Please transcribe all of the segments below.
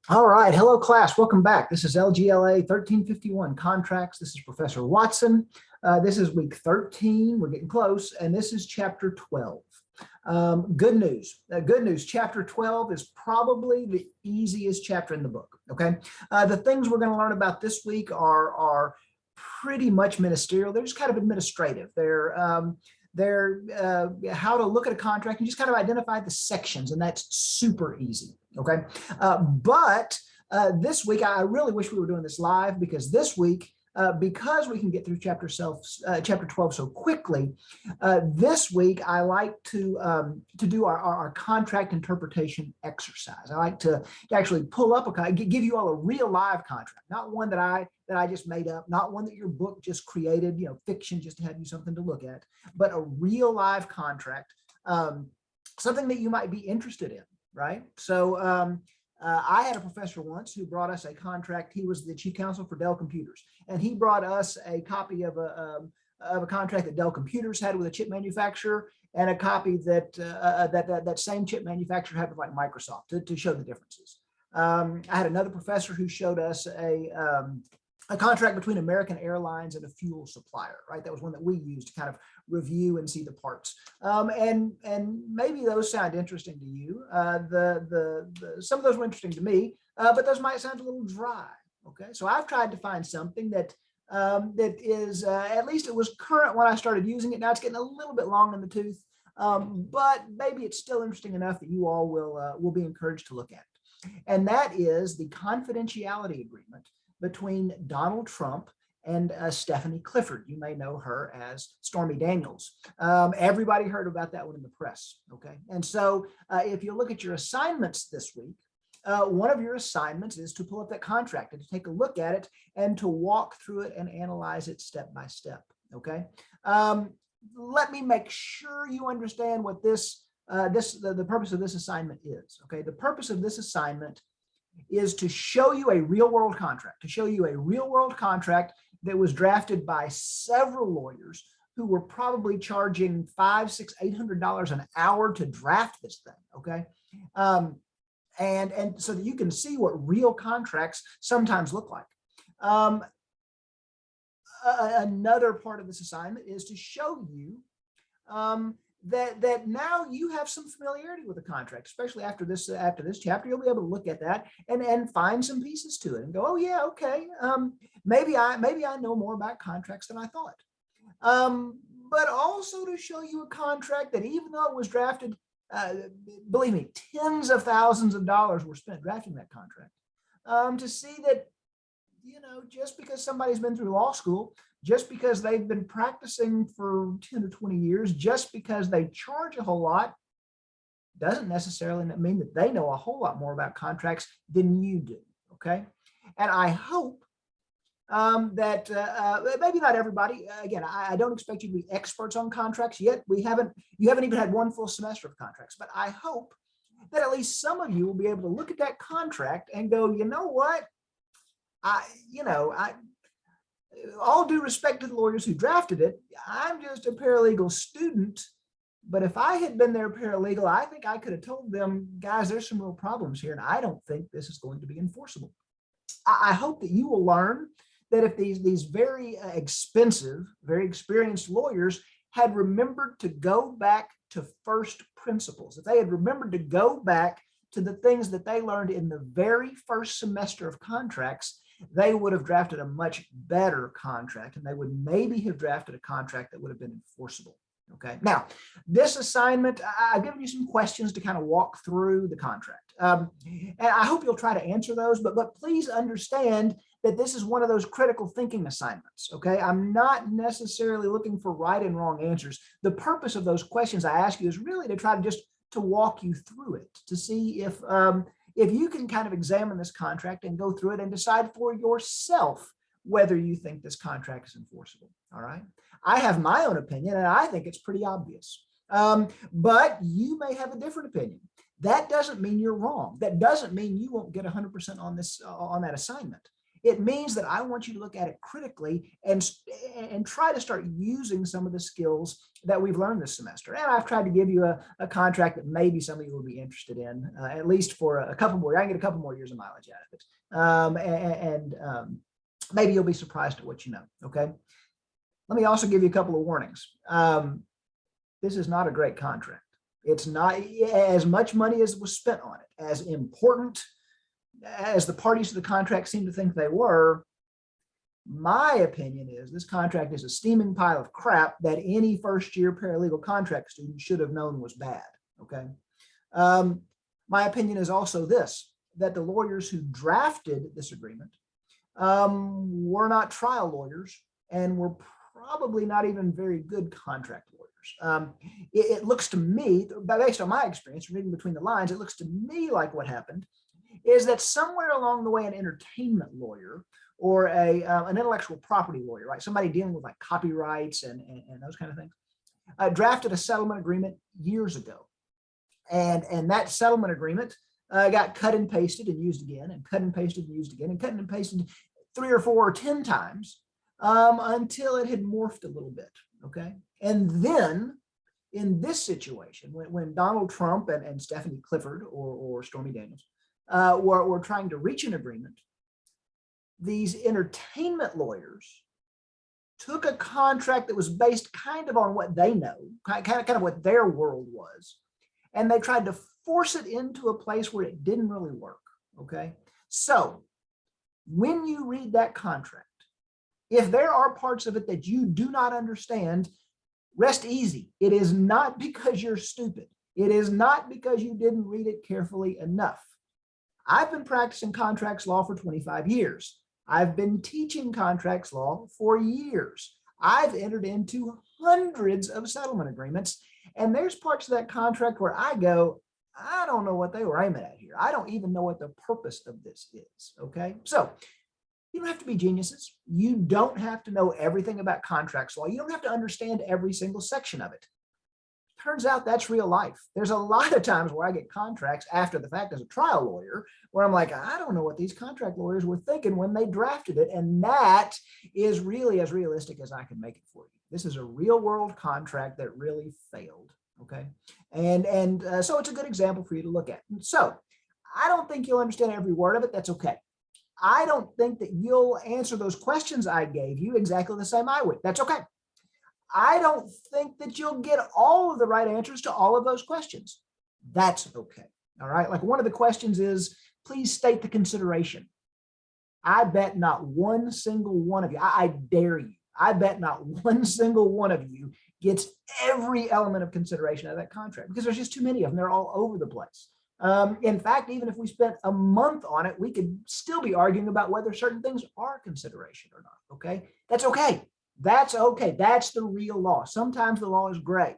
All right. Hello, class. Welcome back. This is LGLA 1351 Contracts. This is Professor Watson. This is week 13. We're getting close. And this is chapter 12. Good news. Good news. Chapter 12 is probably the easiest chapter in the book. Okay. The things we're going to learn about this week are pretty much ministerial. They're just kind of administrative. They're how to look at a contract and just kind of identify the sections, and that's super easy. Okay, but this week I really wish we were doing this live, because this week, because we can get through chapter 12 so quickly, this week I like to do our contract interpretation exercise. I like to actually pull up give you all a real live contract, not one that I just made up, not one that your book just created, fiction just to have you something to look at, but a real live contract, something that you might be interested in, right? So I had a professor once who brought us a contract. He was the chief counsel for Dell Computers, and he brought us a copy of a contract that Dell Computers had with a chip manufacturer, and a copy that same chip manufacturer had with like Microsoft to show the differences. I had another professor who showed us a contract between American Airlines and a fuel supplier, right? That was one that we used to kind of review and see the parts. And maybe those sound interesting to you. Some of those were interesting to me, but those might sound a little dry. Okay, so I've tried to find something that is at least it was current when I started using it. Now it's getting a little bit long in the tooth, but maybe it's still interesting enough that you all will be encouraged to look at it. And that is the confidentiality agreement between Donald Trump and Stephanie Clifford. You may know her as Stormy Daniels. Everybody heard about that one in the press, okay? And so if you look at your assignments this week, one of your assignments is to pull up that contract and to take a look at it and to walk through it and analyze it step by step, okay? Let me make sure you understand what the purpose of this assignment is, okay? The purpose of this assignment is to show you a real world contract, that was drafted by several lawyers who were probably charging $500, $600, $800 an hour to draft this thing. Okay. And so that you can see what real contracts sometimes look like. Another part of this assignment is to show you that now you have some familiarity with the contract, especially after this chapter. You'll be able to look at that and find some pieces to it and go, oh yeah, okay, maybe I know more about contracts than I thought. But also to show you a contract that, even though it was drafted, believe me, tens of thousands of dollars were spent drafting that contract, to see that, just because somebody's been through law school, just because they've been practicing for 10 or 20 years, just because they charge a whole lot, doesn't necessarily mean that they know a whole lot more about contracts than you do, okay? And I hope that maybe not everybody, again, I don't expect you to be experts on contracts yet. You haven't even had one full semester of contracts, but I hope that at least some of you will be able to look at that contract and go, you know what? All due respect to the lawyers who drafted it, I'm just a paralegal student. But if I had been their paralegal, I think I could have told them, guys, there's some real problems here, and I don't think this is going to be enforceable. I hope that you will learn that if these very expensive, very experienced lawyers had remembered to go back to first principles, if they had remembered to go back to the things that they learned in the very first semester of contracts, they would have drafted a much better contract, and they would maybe have drafted a contract that would have been enforceable. Okay. Now, this assignment, I've given you some questions to kind of walk through the contract. And I hope you'll try to answer those, but please understand that this is one of those critical thinking assignments. Okay. I'm not necessarily looking for right and wrong answers. The purpose of those questions I ask you is really to try to walk you through it, to see if you can kind of examine this contract and go through it and decide for yourself whether you think this contract is enforceable. All right. I have my own opinion, and I think it's pretty obvious. But you may have a different opinion. That doesn't mean you're wrong. That doesn't mean you won't get 100% on that assignment. It means that I want you to look at it critically and try to start using some of the skills that we've learned this semester. And I've tried to give you a contract that maybe some of you will be interested in, at least for a couple more. I can get a couple more years of mileage out of it. Maybe you'll be surprised at what you know, okay? Let me also give you a couple of warnings. This is not a great contract. It's not as much money as was spent on it, as important as the parties to the contract seem to think they were. My opinion is this contract is a steaming pile of crap that any first-year paralegal contract student should have known was bad, okay? My opinion is also this, that the lawyers who drafted this agreement were not trial lawyers and were probably not even very good contract lawyers. It looks to me, based on my experience reading between the lines, it looks to me like what happened is that somewhere along the way, an entertainment lawyer or an intellectual property lawyer, right? Somebody dealing with like copyrights and those kind of things, drafted a settlement agreement years ago. And that settlement agreement got cut and pasted and used again, and cut and pasted and used again, and cut and pasted 3 or 4 or 10 times until it had morphed a little bit, okay? And then in this situation, when Donald Trump and Stephanie Clifford or Stormy Daniels were trying to reach an agreement, these entertainment lawyers took a contract that was based kind of on what they know, kind of what their world was, and they tried to force it into a place where it didn't really work, okay? So when you read that contract, if there are parts of it that you do not understand, rest easy. It is not because you're stupid. It is not because you didn't read it carefully enough. I've been practicing contracts law for 25 years. I've been teaching contracts law for years. I've entered into hundreds of settlement agreements, and there's parts of that contract where I go, I don't know what they were aiming at here. I don't even know what the purpose of this is, okay? So you don't have to be geniuses. You don't have to know everything about contracts law. You don't have to understand every single section of it. Turns out that's real life. There's a lot of times where I get contracts after the fact as a trial lawyer where I'm like, I don't know what these contract lawyers were thinking when they drafted it. And that is really as realistic as I can make it for you. This is a real world contract that really failed. Okay. And so it's a good example for you to look at. And so I don't think you'll understand every word of it. That's okay. I don't think that you'll answer those questions I gave you exactly the same I would. That's okay. I don't think that you'll get all of the right answers to all of those questions. That's okay. All right. Like one of the questions is, please state the consideration. I bet not one single one of you, I dare you, I bet not one single one of you gets every element of consideration of that contract because there's just too many of them. They're all over the place. In fact, even if we spent a month on it, we could still be arguing about whether certain things are consideration or not. Okay. That's okay. That's okay. That's the real law. Sometimes the law is gray.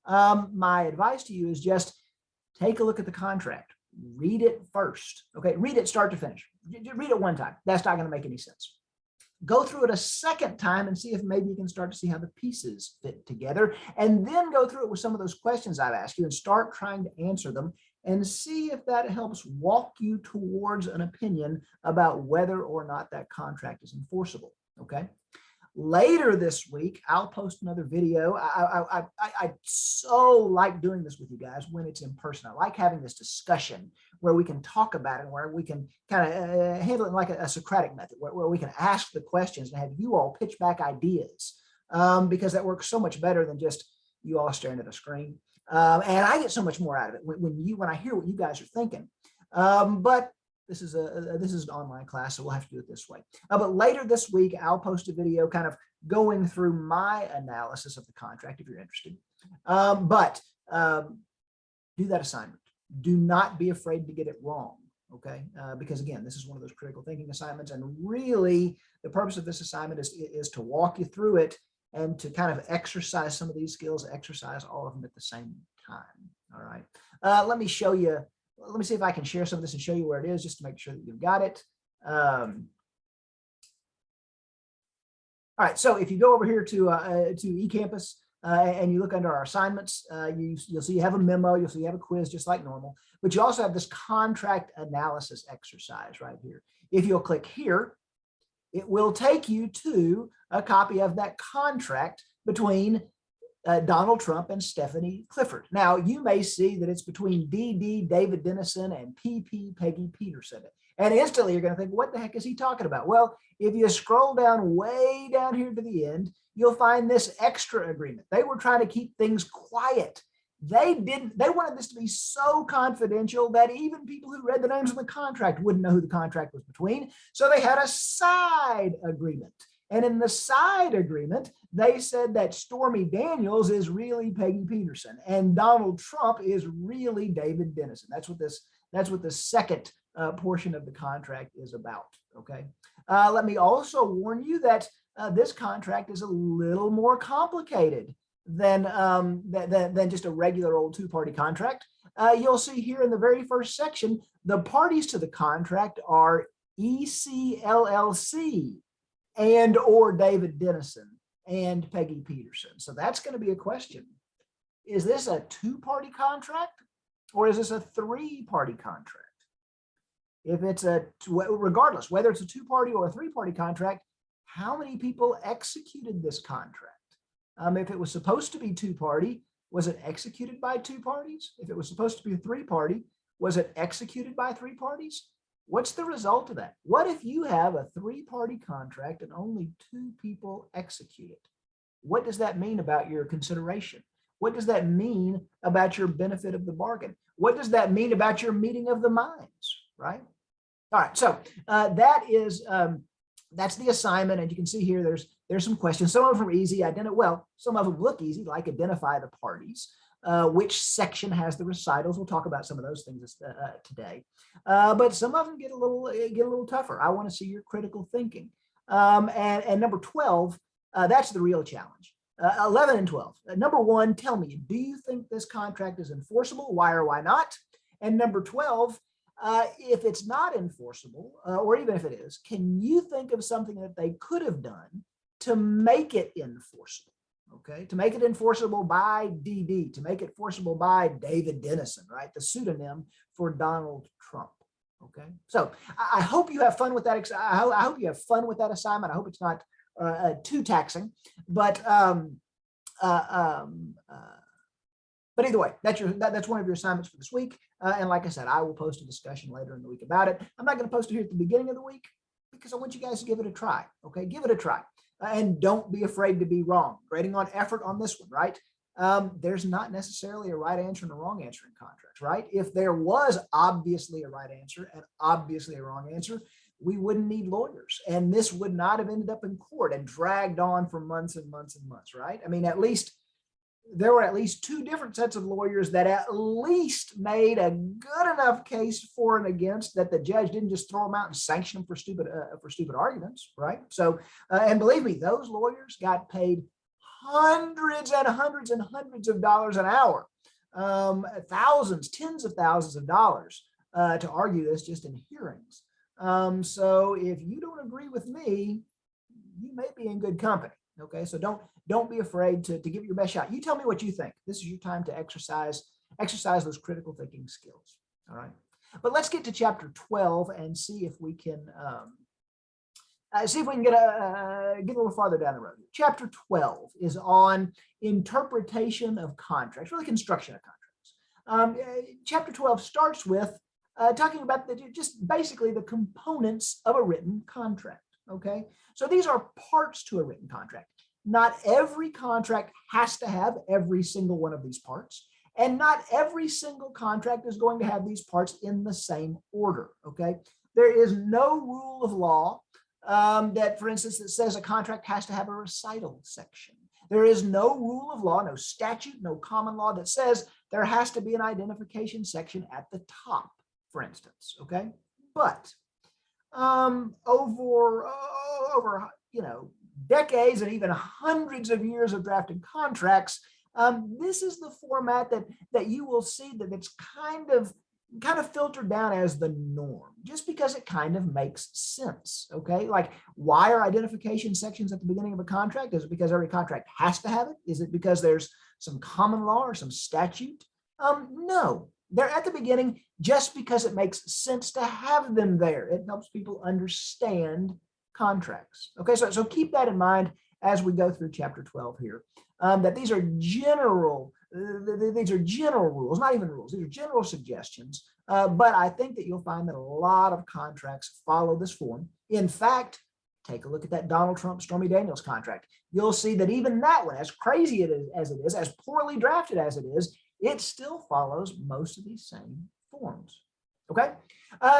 My advice to you is just take a look at the contract. Read it first. Okay. Read it start to finish. Read it one time. That's not going to make any sense. Go through it a second time and see if maybe you can start to see how the pieces fit together. And then go through it with some of those questions I've asked you and start trying to answer them and see if that helps walk you towards an opinion about whether or not that contract is enforceable. Okay. Later this week, I'll post another video. I so like doing this with you guys when it's in person. I like having this discussion where we can talk about it, where we can kind of handle it in like a Socratic method, where we can ask the questions and have you all pitch back ideas, because that works so much better than just you all staring at a screen. And I get so much more out of it when I hear what you guys are thinking. But this is an online class, so we'll have to do it this way. But later this week, I'll post a video kind of going through my analysis of the contract if you're interested. Do that assignment. Do not be afraid to get it wrong, okay? Because again, this is one of those critical thinking assignments, and really the purpose of this assignment is to walk you through it and to kind of exercise some of these skills, exercise all of them at the same time. All right. Let me show you. Let me see if I can share some of this and show you where it is just to make sure that you've got it. All right, so if you go over here to eCampus and you look under our assignments, you'll see you have a memo, you'll see you have a quiz just like normal, but you also have this contract analysis exercise right here. If you'll click here, it will take you to a copy of that contract between Donald Trump and Stephanie Clifford. Now, you may see that it's between DD, David Dennison, and PP, Peggy Peterson. And instantly you're going to think, what the heck is he talking about? Well, if you scroll down way down here to the end, you'll find this extra agreement. They were trying to keep things quiet. They wanted this to be so confidential that even people who read the names of the contract wouldn't know who the contract was between. So they had a side agreement. And in the side agreement, they said that Stormy Daniels is really Peggy Peterson and Donald Trump is really David Dennison. That's what the second portion of the contract is about. Okay. Let me also warn you that this contract is a little more complicated than just a regular old two-party contract. You'll see here in the very first section, the parties to the contract are ECLLC and or David Dennison and Peggy Peterson. So that's going to be a question. Is this a two-party contract or is this a three-party contract? If it's regardless, whether it's a two-party or a three-party contract, how many people executed this contract? If it was supposed to be two-party, was it executed by two parties? If it was supposed to be a three-party, was it executed by three parties? What's the result of that? What if you have a three-party contract and only two people execute it? What does that mean about your consideration? What does that mean about your benefit of the bargain? What does that mean about your meeting of the minds, right? All right, so that's the assignment, and you can see here there's some questions. Some of them are easy. Some of them look easy, like identify the parties. Which section has the recitals? We'll talk about some of those things today. But some of them get a little tougher. I want to see your critical thinking. And number 12, that's the real challenge. 11 and 12. Number 1, tell me, do you think this contract is enforceable? Why or why not? And number 12, if it's not enforceable, or even if it is, can you think of something that they could have done to make it enforceable? Okay, to make it enforceable by DD, to make it enforceable by David Dennison, right? The pseudonym for Donald Trump. Okay, so I hope you have fun with that. I hope you have fun with that assignment. I hope it's not too taxing, but either way, that's one of your assignments for this week. And like I said, I will post a discussion later in the week about it. I'm not going to post it here at the beginning of the week because I want you guys to give it a try. Okay, give it a try. And don't be afraid to be wrong. Grading on effort on this one, right? There's not necessarily a right answer and a wrong answer in contracts, right? If there was obviously a right answer and obviously a wrong answer, we wouldn't need lawyers. And this would not have ended up in court and dragged on for months and months and months, right? I mean, there were at least 2 different sets of lawyers that at least made a good enough case for and against that the judge didn't just throw them out and sanction them for stupid arguments, right? So, and believe me, those lawyers got paid hundreds and hundreds and hundreds of dollars an hour, thousands, tens of thousands of dollars to argue this just in hearings. So if you don't agree with me, you may be in good company. Okay, so don't be afraid to give it your best shot. You tell me what you think. This is your time to exercise those critical thinking skills. All right, but let's get to chapter 12 and see if we can get a little farther down the road. Chapter 12 is on interpretation of contracts, really construction of contracts. Chapter 12 starts with talking about just basically the components of a written contract. Okay, so these are parts to a written contract. Not every contract has to have every single one of these parts, and not every single contract is going to have these parts in the same order. Okay, there is no rule of law that, for instance, that says a contract has to have a recital section. There is no rule of law, no statute, no common law that says there has to be an identification section at the top, for instance. Okay, but over decades and even hundreds of years of drafting contracts, this is the format that you will see that it's kind of filtered down as the norm, just because it kind of makes sense. Okay, like, why are identification sections at the beginning of a contract? Is it because every contract has to have it? Is it because there's some common law or some statute? No. They're at the beginning just because it makes sense to have them there. It helps people understand contracts. Okay, so keep that in mind as we go through chapter 12 here, that these are general rules, not even rules, these are general suggestions. But I think that you'll find that a lot of contracts follow this form. In fact, take a look at that Donald Trump Stormy Daniels contract. You'll see that even that one, as crazy as it is, as poorly drafted as it is, it still follows most of these same forms. Okay,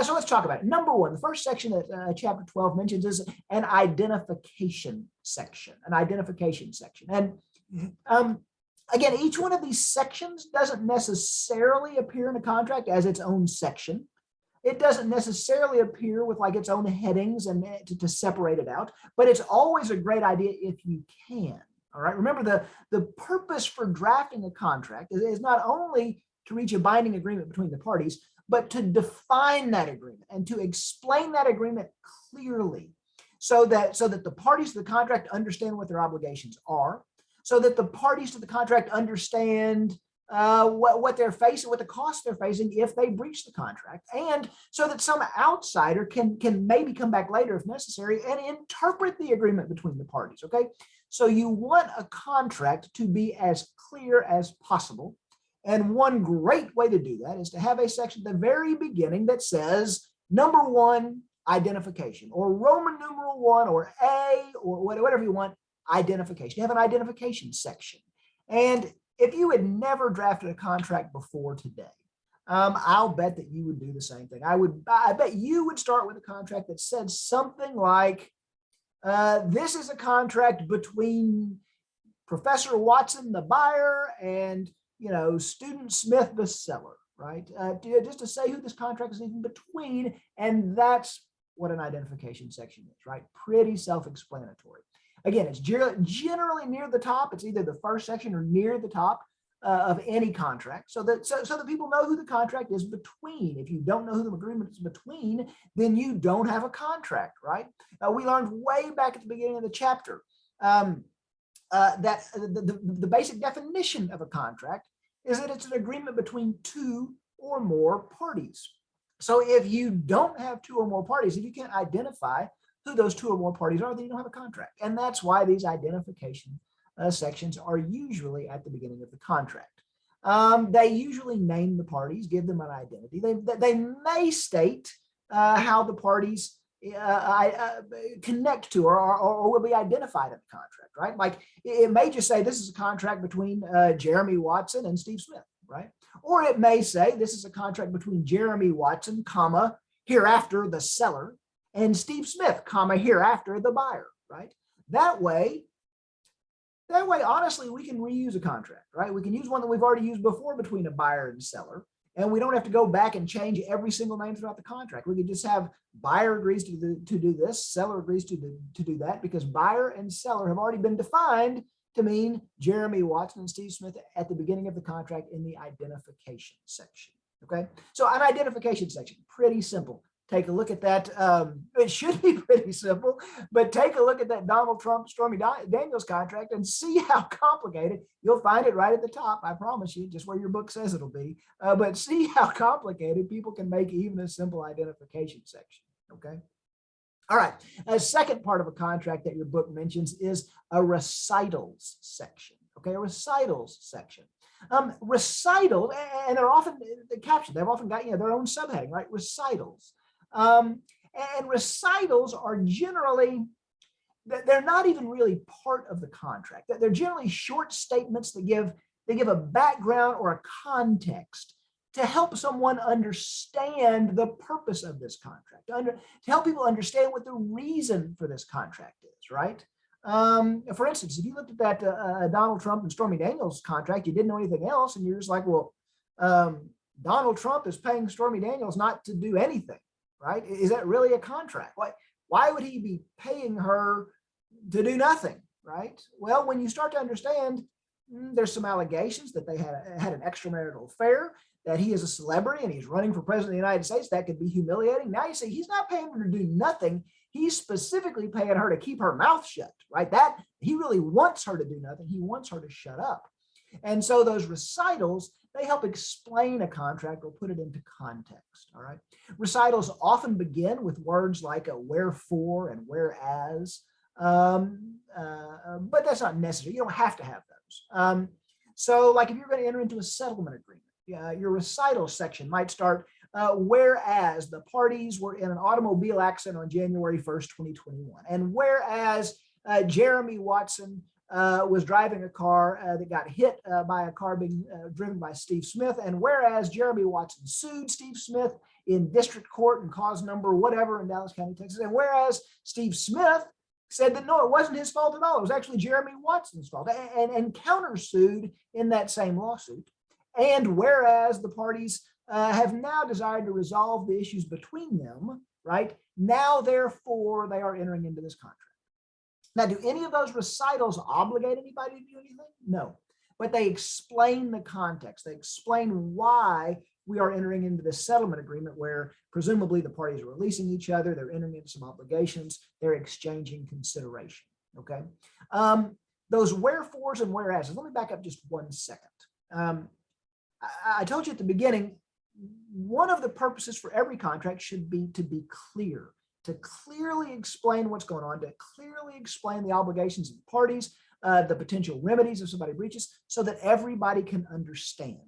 so let's talk about it. Number one, the first section that chapter 12 mentions is an identification section, And again, each one of these sections doesn't necessarily appear in a contract as its own section. It doesn't necessarily appear with like its own headings and to separate it out, but it's always a great idea if you can. All right. Remember, the purpose for drafting a contract is not only to reach a binding agreement between the parties, but to define that agreement and to explain that agreement clearly so that the parties to the contract understand what their obligations are, so that the parties to the contract understand what they're facing, what the costs they're facing if they breach the contract, and so that some outsider can maybe come back later if necessary and interpret the agreement between the parties. Okay, so you want a contract to be as clear as possible, and one great way to do that is to have a section at the very beginning that says number one, identification, or Roman numeral 1, or A, or whatever you want, identification. You have an identification section. And if you had never drafted a contract before today, I'll bet that you would do the same thing. I bet you would start with a contract that said something like, this is a contract between Professor Watson, the buyer, and student Smith, the seller, right? Just to say who this contract is even between, and that's what an identification section is, right? Pretty self-explanatory. Again, it's generally near the top. It's either the first section or near the top of any contract, so that people know who the contract is between. If you don't know who the agreement is between, then you don't have a contract, right? We learned way back at the beginning of the chapter that the basic definition of a contract is that it's an agreement between two or more parties. So if you don't have two or more parties, if you can't identify who those two or more parties are, then you don't have a contract. And that's why these identification sections are usually at the beginning of the contract. They usually name the parties, give them an identity. They may state how the parties connect to or will be identified in the contract, right? Like it may just say this is a contract between Jeremy Watson and Steve Smith, right? Or it may say this is a contract between Jeremy Watson, comma, hereafter the seller, and Steve Smith, comma, hereafter the buyer, right? That way, honestly, we can reuse a contract, right? We can use one that we've already used before between a buyer and seller, and we don't have to go back and change every single name throughout the contract. We could just have buyer agrees to do this, seller agrees to do that, because buyer and seller have already been defined to mean Jeremy Watson and Steve Smith at the beginning of the contract in the identification section, okay? So an identification section, pretty simple. Take a look at that. It should be pretty simple, but take a look at that Donald Trump Stormy Daniels contract and see how complicated. You'll find it right at the top, I promise you, just where your book says it'll be. But see how complicated people can make even a simple identification section, okay? All right, a second part of a contract that your book mentions is a recitals section, okay? A recitals section. Recitals, and they're often captioned, they've often got their own subheading, right? Recitals. And recitals are generally, they're not even really part of the contract. They're generally short statements that give a background or a context to help someone understand the purpose of this contract, to help people understand what the reason for this contract is, right? For instance, if you looked at that Donald Trump and Stormy Daniels contract, you didn't know anything else, and you're just like, well, Donald Trump is paying Stormy Daniels not to do anything. Right? Is that really a contract? Why would he be paying her to do nothing? Right? Well, when you start to understand, there's some allegations that they had an extramarital affair, that he is a celebrity and he's running for president of the United States. That could be humiliating. Now you see, he's not paying her to do nothing. He's specifically paying her to keep her mouth shut. Right? That he really wants her to do nothing. He wants her to shut up. And so those recitals, they help explain a contract or put it into context, all right? Recitals often begin with words like a wherefore and whereas, but that's not necessary. You don't have to have those. So like if you're going to enter into a settlement agreement, your recital section might start, whereas the parties were in an automobile accident on January 1st, 2021, and whereas Jeremy Watson was driving a car that got hit by a car being driven by Steve Smith, and whereas Jeremy Watson sued Steve Smith in district court and cause number whatever in Dallas County, Texas, and whereas Steve Smith said that no, it wasn't his fault at all, it was actually Jeremy Watson's fault, and countersued in that same lawsuit, and whereas the parties have now desired to resolve the issues between them, right? Now, therefore, they are entering into this contract. Now, do any of those recitals obligate anybody to do anything? No, but they explain the context. They explain why we are entering into this settlement agreement where presumably the parties are releasing each other, they're entering into some obligations, they're exchanging consideration, okay? Those wherefores and whereas, let me back up just 1 second. I told you at the beginning, one of the purposes for every contract should be to be clear, to clearly explain what's going on, to clearly explain the obligations of the parties, the potential remedies if somebody breaches, so that everybody can understand.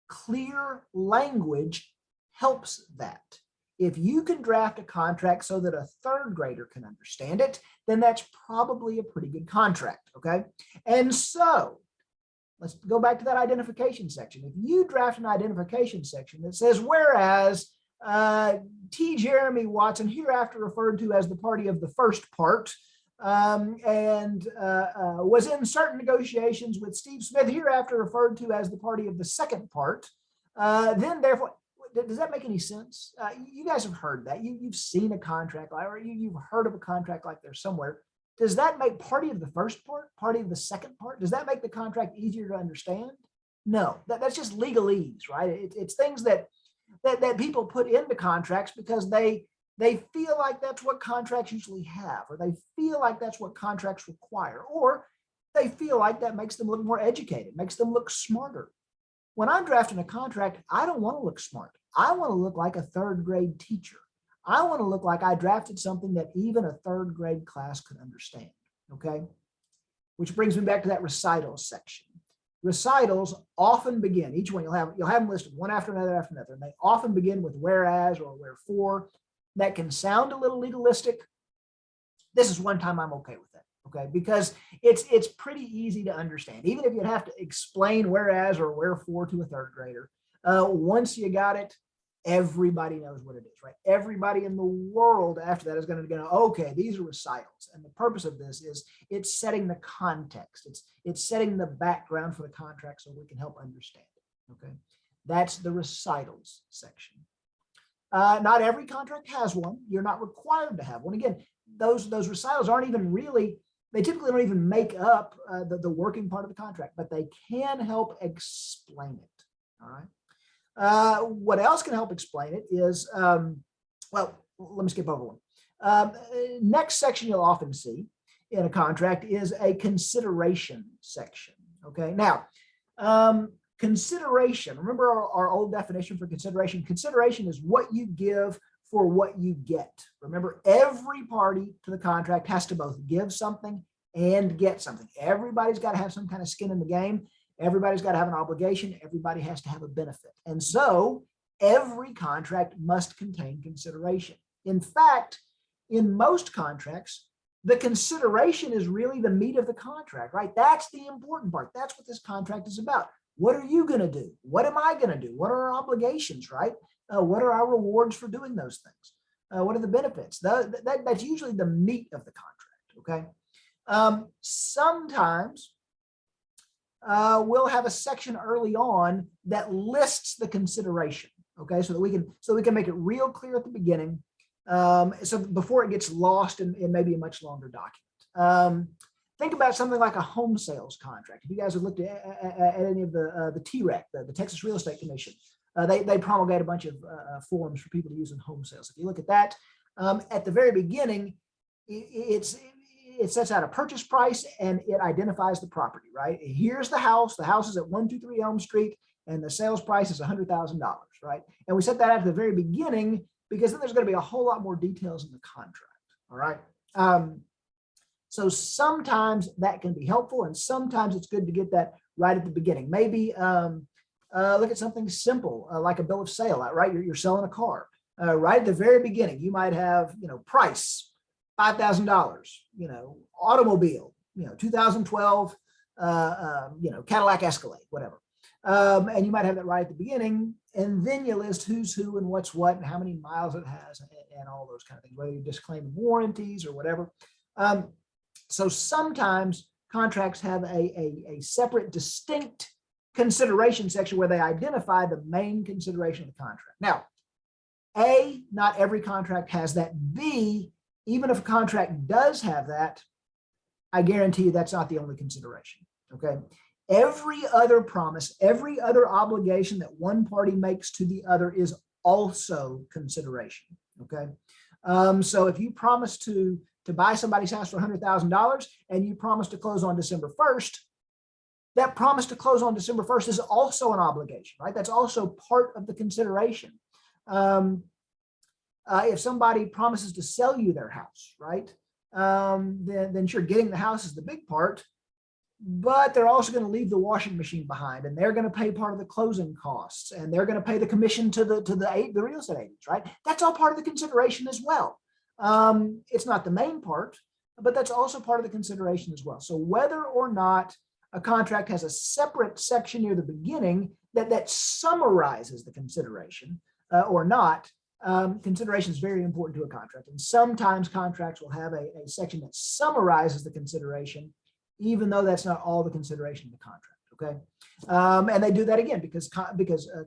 Clear language helps that. If you can draft a contract so that a third grader can understand it, then that's probably a pretty good contract, okay? And so, let's go back to that identification section. If you draft an identification section that says, whereas T. Jeremy Watson, hereafter referred to as the party of the first part, was in certain negotiations with Steve Smith, hereafter referred to as the party of the second part, then therefore, does that make any sense? You guys have heard that. You've seen a contract, or you've heard of a contract like there somewhere. Does that make party of the first part, party of the second part? Does that make the contract easier to understand? No, that's just legalese, right? It's things that people put into contracts because they feel like that's what contracts usually have, or they feel like that's what contracts require, or they feel like that makes them look more educated, makes them look smarter. When I'm drafting a contract, I don't want to look smart. I want to look like a third grade teacher. I want to look like I drafted something that even a third grade class could understand, okay? Which brings me back to that recitals section. Recitals often begin, each one, you'll have them listed one after another, and they often begin with whereas or wherefore. That can sound a little legalistic. This is one time I'm okay with that, okay? Because it's pretty easy to understand. Even if you'd have to explain whereas or wherefore to a third grader, once you got it, everybody knows what it is, right? Everybody in the world after that is going to go, okay, these are recitals. And the purpose of this is it's setting the context. It's setting the background for the contract so we can help understand it, okay? That's the recitals section. Not every contract has one. You're not required to have one. Again, those recitals aren't even really, they typically don't even make up the working part of the contract, but they can help explain it, all right? What else can help explain it is, well, let me skip over one. Next section you'll often see in a contract is a consideration section, okay? Now, consideration, remember our old definition for consideration? Consideration is what you give for what you get. Remember, every party to the contract has to both give something and get something. Everybody's got to have some kind of skin in the game. Everybody's got to have an obligation. Everybody has to have a benefit. And so every contract must contain consideration. In fact, in most contracts, the consideration is really the meat of the contract, right? That's the important part. That's what this contract is about. What are you going to do? What am I going to do? What are our obligations, right? What are our rewards for doing those things? What are the benefits? That's usually the meat of the contract, okay? Sometimes we'll have a section early on that lists the consideration, okay? So that we can make it real clear at the beginning, so before it gets lost in maybe a much longer document. Think about something like a home sales contract. If you guys have looked at any of the TREC, the Texas Real Estate Commission, they promulgate a bunch of forms for people to use in home sales. If you look at that, at the very beginning, it sets out a purchase price and it identifies the property, right? Here's the house. The house is at 123 Elm Street, and the sales price is $100,000, right? And we set that at the very beginning because then there's going to be a whole lot more details in the contract. All right. So sometimes that can be helpful, and sometimes it's good to get that right at the beginning. Maybe look at something simple like a bill of sale, right? You're selling a car. Right at the very beginning, you might have, price, $5,000, automobile, 2012, Cadillac Escalade, whatever. And you might have that right at the beginning, and then you list who's who and what's what and how many miles it has and all those kind of things, whether you disclaim warranties or whatever. So sometimes contracts have a separate, distinct consideration section where they identify the main consideration of the contract. Now, A, not every contract has that. B, even if a contract does have that, I guarantee you that's not the only consideration, okay? Every other promise, every other obligation that one party makes to the other is also consideration, okay? So if you promise to buy somebody's house for $100,000 and you promise to close on December 1st, that promise to close on December 1st is also an obligation, right? That's also part of the consideration. If somebody promises to sell you their house, right? Then sure, getting the house is the big part, but they're also going to leave the washing machine behind, and they're going to pay part of the closing costs, and they're going to pay the commission to the real estate agents, right? That's all part of the consideration as well. It's not the main part, but that's also part of the consideration as well. So whether or not a contract has a separate section near the beginning that summarizes the consideration or not, consideration is very important to a contract. And sometimes contracts will have a section that summarizes the consideration, even though that's not all the consideration of the contract, okay? And they do that again because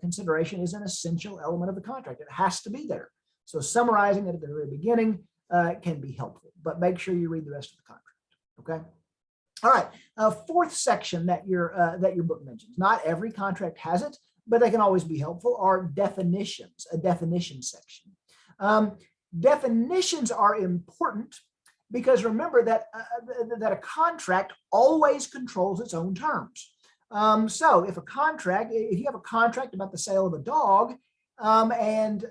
consideration is an essential element of the contract. It has to be there. So summarizing it at the very beginning can be helpful, but make sure you read the rest of the contract, okay? All right, fourth section that your book mentions. Not every contract has it, but they can always be helpful, are definitions, a definition section. Definitions are important because remember that a contract always controls its own terms. So if you have a contract about the sale of a dog, and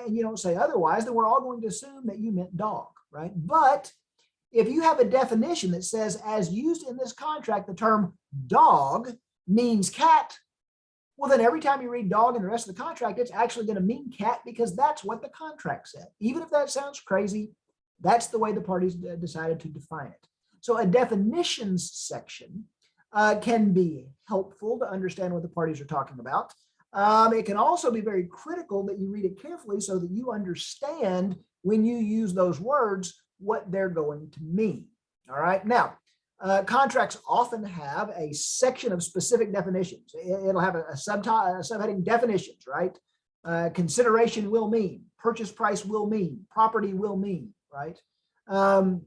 you don't say otherwise, then we're all going to assume that you meant dog, right? But if you have a definition that says, as used in this contract, the term dog means cat, well, then every time you read dog in the rest of the contract, it's actually going to mean cat because that's what the contract said. Even if that sounds crazy, that's the way the parties decided to define it. So a definitions section can be helpful to understand what the parties are talking about. It can also be very critical that you read it carefully so that you understand when you use those words what they're going to mean. All right. Now, contracts often have a section of specific definitions. It'll have a subheading definitions, right? Consideration will mean, purchase price will mean, property will mean, right? But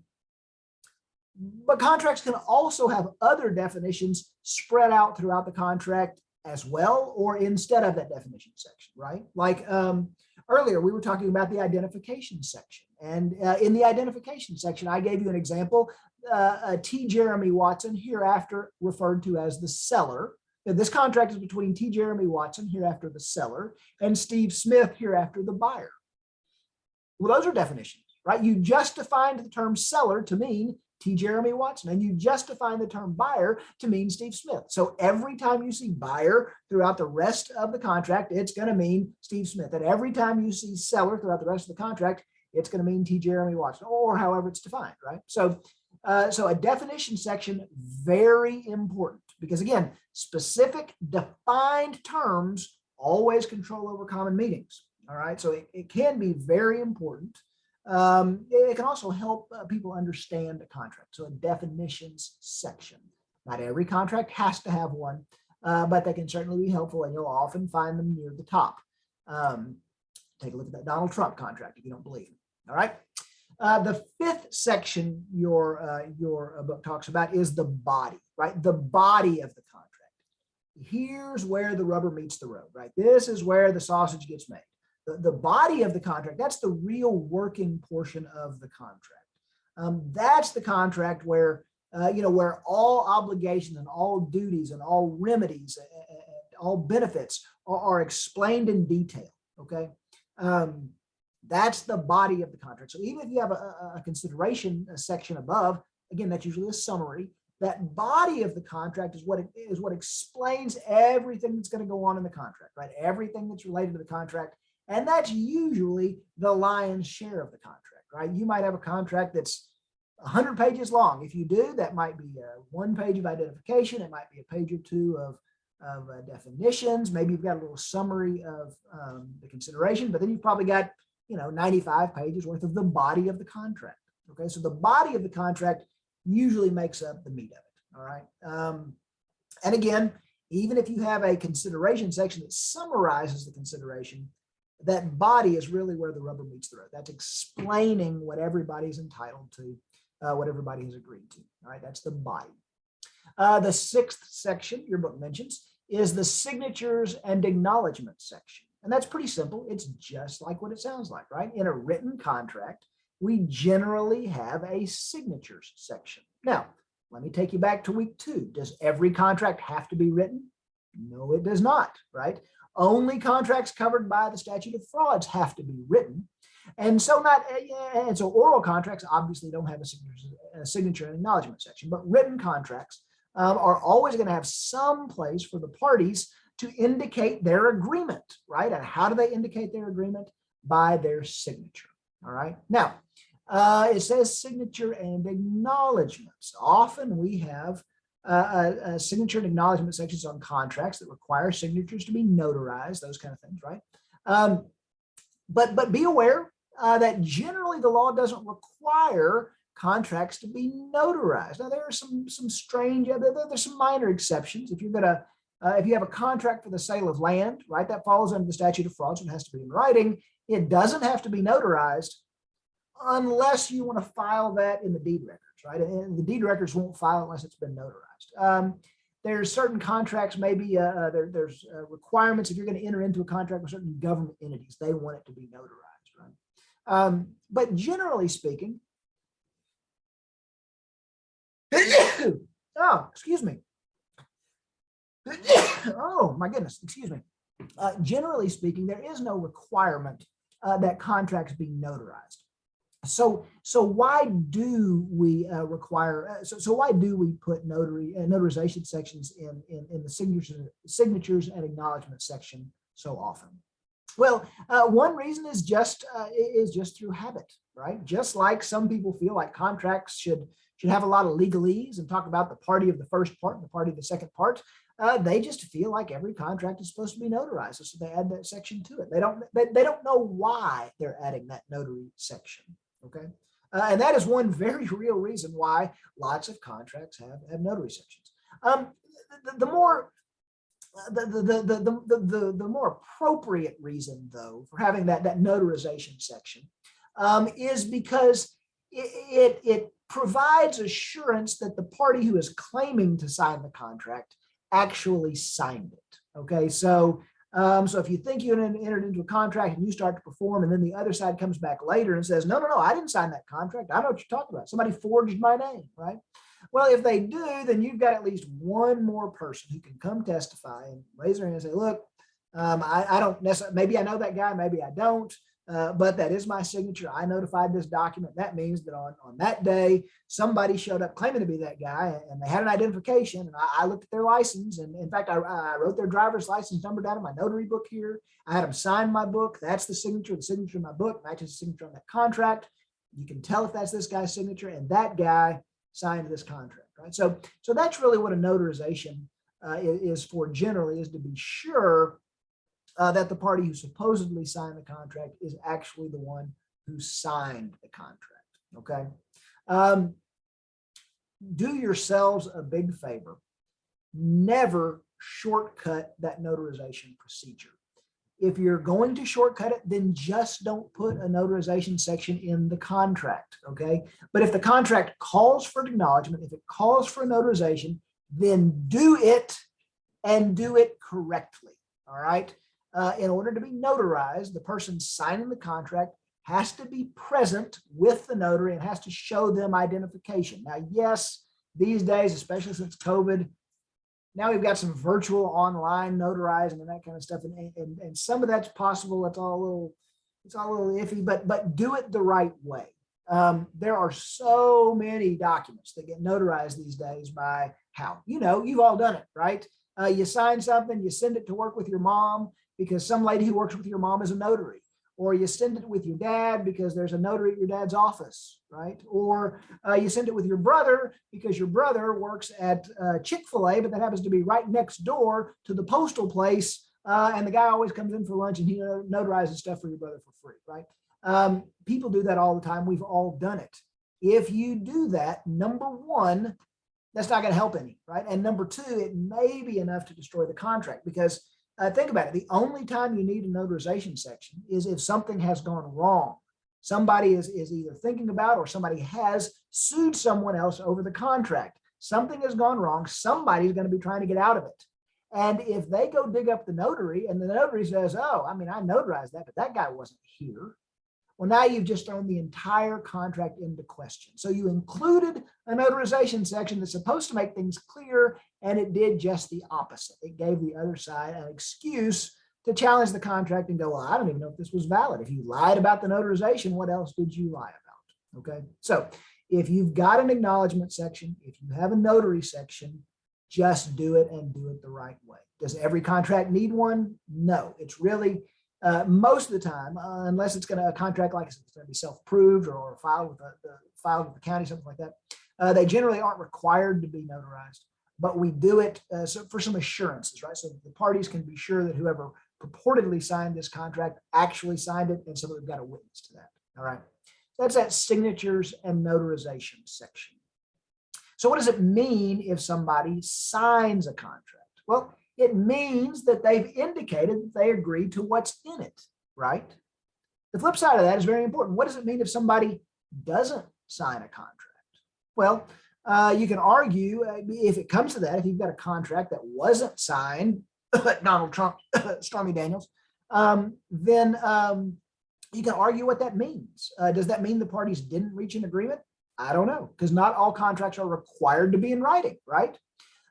contracts can also have other definitions spread out throughout the contract as well, or instead of that definition section, right? Like earlier, we were talking about the identification section. And in the identification section, I gave you an example, T. Jeremy Watson, hereafter referred to as the seller. This contract is between T. Jeremy Watson, hereafter the seller, and Steve Smith, hereafter the buyer. Well, those are definitions, right? You just defined the term seller to mean T. Jeremy Watson, and you just define the term buyer to mean Steve Smith. So every time you see buyer throughout the rest of the contract, it's going to mean Steve Smith. And every time you see seller throughout the rest of the contract, it's going to mean T. Jeremy Watson, or however it's defined, right? So a definition section, very important, because again, specific defined terms always control over common meanings. All right, so it can be very important. It can also help people understand a contract. So a definitions section. Not every contract has to have one, but they can certainly be helpful, and you'll often find them near the top. Take a look at that Donald Trump contract if you don't believe me. All right. The fifth section your book talks about is the body, right? The body of the contract. Here's where the rubber meets the road, right? This is where the sausage gets made. The body of the contract, that's the real working portion of the contract. That's the contract where, where all obligations and all duties and all remedies all benefits are explained in detail. Okay. That's the body of the contract. So even if you have a consideration section above, again, that's usually a summary. That body of the contract is what explains everything that's going to go on in the contract, right? Everything that's related to the contract. And that's usually the lion's share of the contract, right? You might have a contract that's 100 pages long. If you do, that might be 1 page of identification. It might be a page or two of definitions. Maybe you've got a little summary of the consideration, but then you've probably got 95 pages worth of the body of the contract. Okay, so the body of the contract usually makes up the meat of it. All right. And again, even if you have a consideration section that summarizes the consideration, that body is really where the rubber meets the road. That's explaining what everybody's entitled to, what everybody has agreed to. All right, that's the body. The 6th section your book mentions is the signatures and acknowledgments section. And that's pretty simple. It's just like what it sounds like, right? In a written contract, we generally have a signatures section. Now, let me take you back to week 2. Does every contract have to be written? No, it does not, right? Only contracts covered by the statute of frauds have to be written. And so oral contracts obviously don't have a signature and acknowledgement section, but written contracts are always going to have some place for the parties to indicate their agreement, right? And how do they indicate their agreement? By their signature, all right? Now, it says signature and acknowledgments. Often we have a signature and acknowledgement sections on contracts that require signatures to be notarized, those kind of things, right? But be aware that generally the law doesn't require contracts to be notarized. Now, there are some strange, there's some minor exceptions. If you have a contract for the sale of land, right, that falls under the statute of frauds and has to be in writing. It doesn't have to be notarized unless you want to file that in the deed records, right? And the deed records won't file unless it's been notarized. There's certain contracts, maybe there's requirements if you're going to enter into a contract with certain government entities, they want it to be notarized, right? But generally speaking, oh, excuse me. Oh, my goodness, excuse me. Generally speaking, there is no requirement that contracts be notarized. So why do we require? So why do we put notarization sections in the signatures and acknowledgement section so often? Well, one reason is just through habit, right? Just like some people feel like contracts should have a lot of legalese and talk about the party of the first part and the party of the second part. They just feel like every contract is supposed to be notarized, so they add that section to it. They don't know why they're adding that notary section. Okay, and that is one very real reason why lots of contracts have notary sections. The more appropriate reason, though, for having that notarization section is because it provides assurance that the party who is claiming to sign the contract actually signed it. Okay, so if you think you entered into a contract and you start to perform, and then the other side comes back later and says, no, I didn't sign that contract. I know what you're talking about. Somebody forged my name, right? Well, if they do, then you've got at least one more person who can come testify and raise their hand and say, look, I don't necessarily, maybe I know that guy, maybe I don't. But that is my signature. I notified this document. That means that on that day, somebody showed up claiming to be that guy, and they had an identification. And I looked at their license, and in fact, I wrote their driver's license number down in my notary book here. I had them sign my book. That's the signature. The signature in my book matches the signature on that contract. You can tell if that's this guy's signature, and that guy signed this contract, right? So that's really what a notarization is for. Generally, is to be sure that the party who supposedly signed the contract is actually the one who signed the contract, okay? Do yourselves a big favor. Never shortcut that notarization procedure. If you're going to shortcut it, then just don't put a notarization section in the contract, okay? But if the contract calls for an acknowledgement, if it calls for a notarization, then do it and do it correctly, all right? In order to be notarized, the person signing the contract has to be present with the notary and has to show them identification. Now, yes, these days, especially since COVID, Now we've got some virtual online notarizing and that kind of stuff. And some of that's possible. It's all a little iffy, but do it the right way. There are so many documents that get notarized these days by how, you've all done it, right? You sign something, you send it to work with your mom because some lady who works with your mom is a notary, or you send it with your dad because there's a notary at your dad's office, right? Or you send it with your brother because your brother works at Chick-fil-A, but that happens to be right next door to the postal place. And the guy always comes in for lunch and he notarizes stuff for your brother for free, right? People do that all the time. We've all done it. If you do that, number one, that's not going to help any, right? And number two, it may be enough to destroy the contract because think about it. The only time you need a notarization section is if something has gone wrong. Somebody is either thinking about or somebody has sued someone else over the contract. Something has gone wrong. Somebody's going to be trying to get out of it. And if they go dig up the notary and the notary says, oh, I notarized that, but that guy wasn't here. Well, now you've just thrown the entire contract into question. So you included a notarization section that's supposed to make things clear, and it did just the opposite. It gave the other side an excuse to challenge the contract and go, well, I don't even know if this was valid. If you lied about the notarization, what else did you lie about? Okay. So if you've got an acknowledgement section, if you have a notary section, just do it and do it the right way. Does every contract need one? No, it's really most of the time, unless it's a contract like it's going to be self-proved or filed with the county, something like that. They generally aren't required to be notarized, but we do it for some assurances, right? So the parties can be sure that whoever purportedly signed this contract actually signed it, and so we've got a witness to that. All right, that's that signatures and notarization section. So what does it mean if somebody signs a contract? Well, it means that they've indicated that they agree to what's in it, right? The flip side of that is very important. What does it mean if somebody doesn't sign a contract? Well, you can argue if it comes to that, if you've got a contract that wasn't signed, Donald Trump, Stormy Daniels, then you can argue what that means. Does that mean the parties didn't reach an agreement? I don't know, because not all contracts are required to be in writing, right?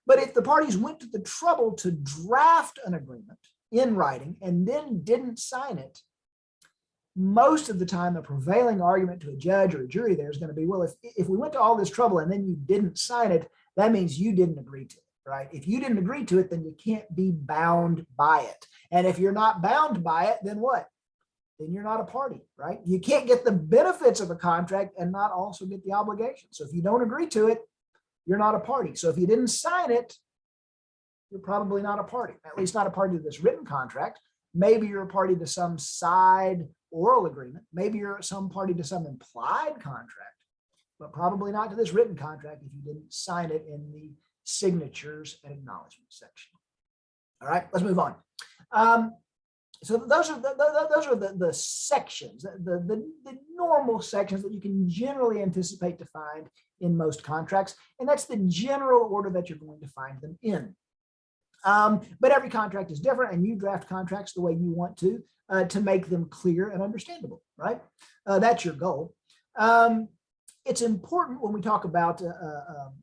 But if the parties went to the trouble to draft an agreement in writing and then didn't sign it, most of the time, the prevailing argument to a judge or a jury there is going to be, well, if we went to all this trouble and then you didn't sign it, that means you didn't agree to it, right? If you didn't agree to it, then you can't be bound by it. And if you're not bound by it, then what? Then you're not a party, right? You can't get the benefits of a contract and not also get the obligation. So if you don't agree to it, you're not a party. So if you didn't sign it, you're probably not a party, at least not a party to this written contract. Maybe you're a party to some side oral agreement. Maybe you're some party to some implied contract, but probably not to this written contract if you didn't sign it in the signatures and acknowledgement section. All right, let's move on. So those are the sections, the normal sections that you can generally anticipate to find in most contracts, and that's the general order that you're going to find them in. But every contract is different, and you draft contracts the way you want to make them clear and understandable, right? That's your goal. It's important when we talk about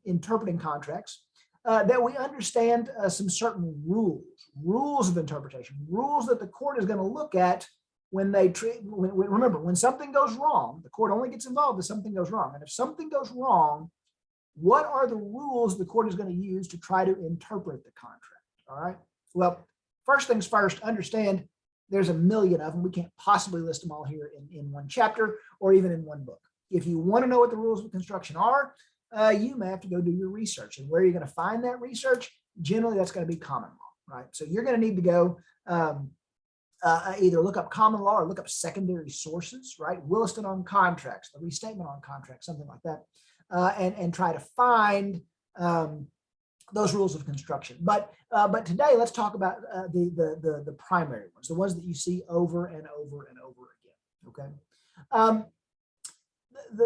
interpreting contracts that we understand some certain rules of interpretation, rules that the court is going to look at when they remember, when something goes wrong, the court only gets involved if something goes wrong. And if something goes wrong, what are the rules the court is going to use to try to interpret the contract? All right. Well, first things first, understand there's a million of them. We can't possibly list them all here in one chapter or even in one book. If you want to know what the rules of construction are, you may have to go do your research. And where you're going to find that research, generally that's going to be common law, right? So you're going to need to go either look up common law or look up secondary sources, right? Williston on contracts, the restatement on contracts, something like that, and try to find those rules of construction. But today, let's talk about the primary ones, the ones that you see over and over and over again. Okay.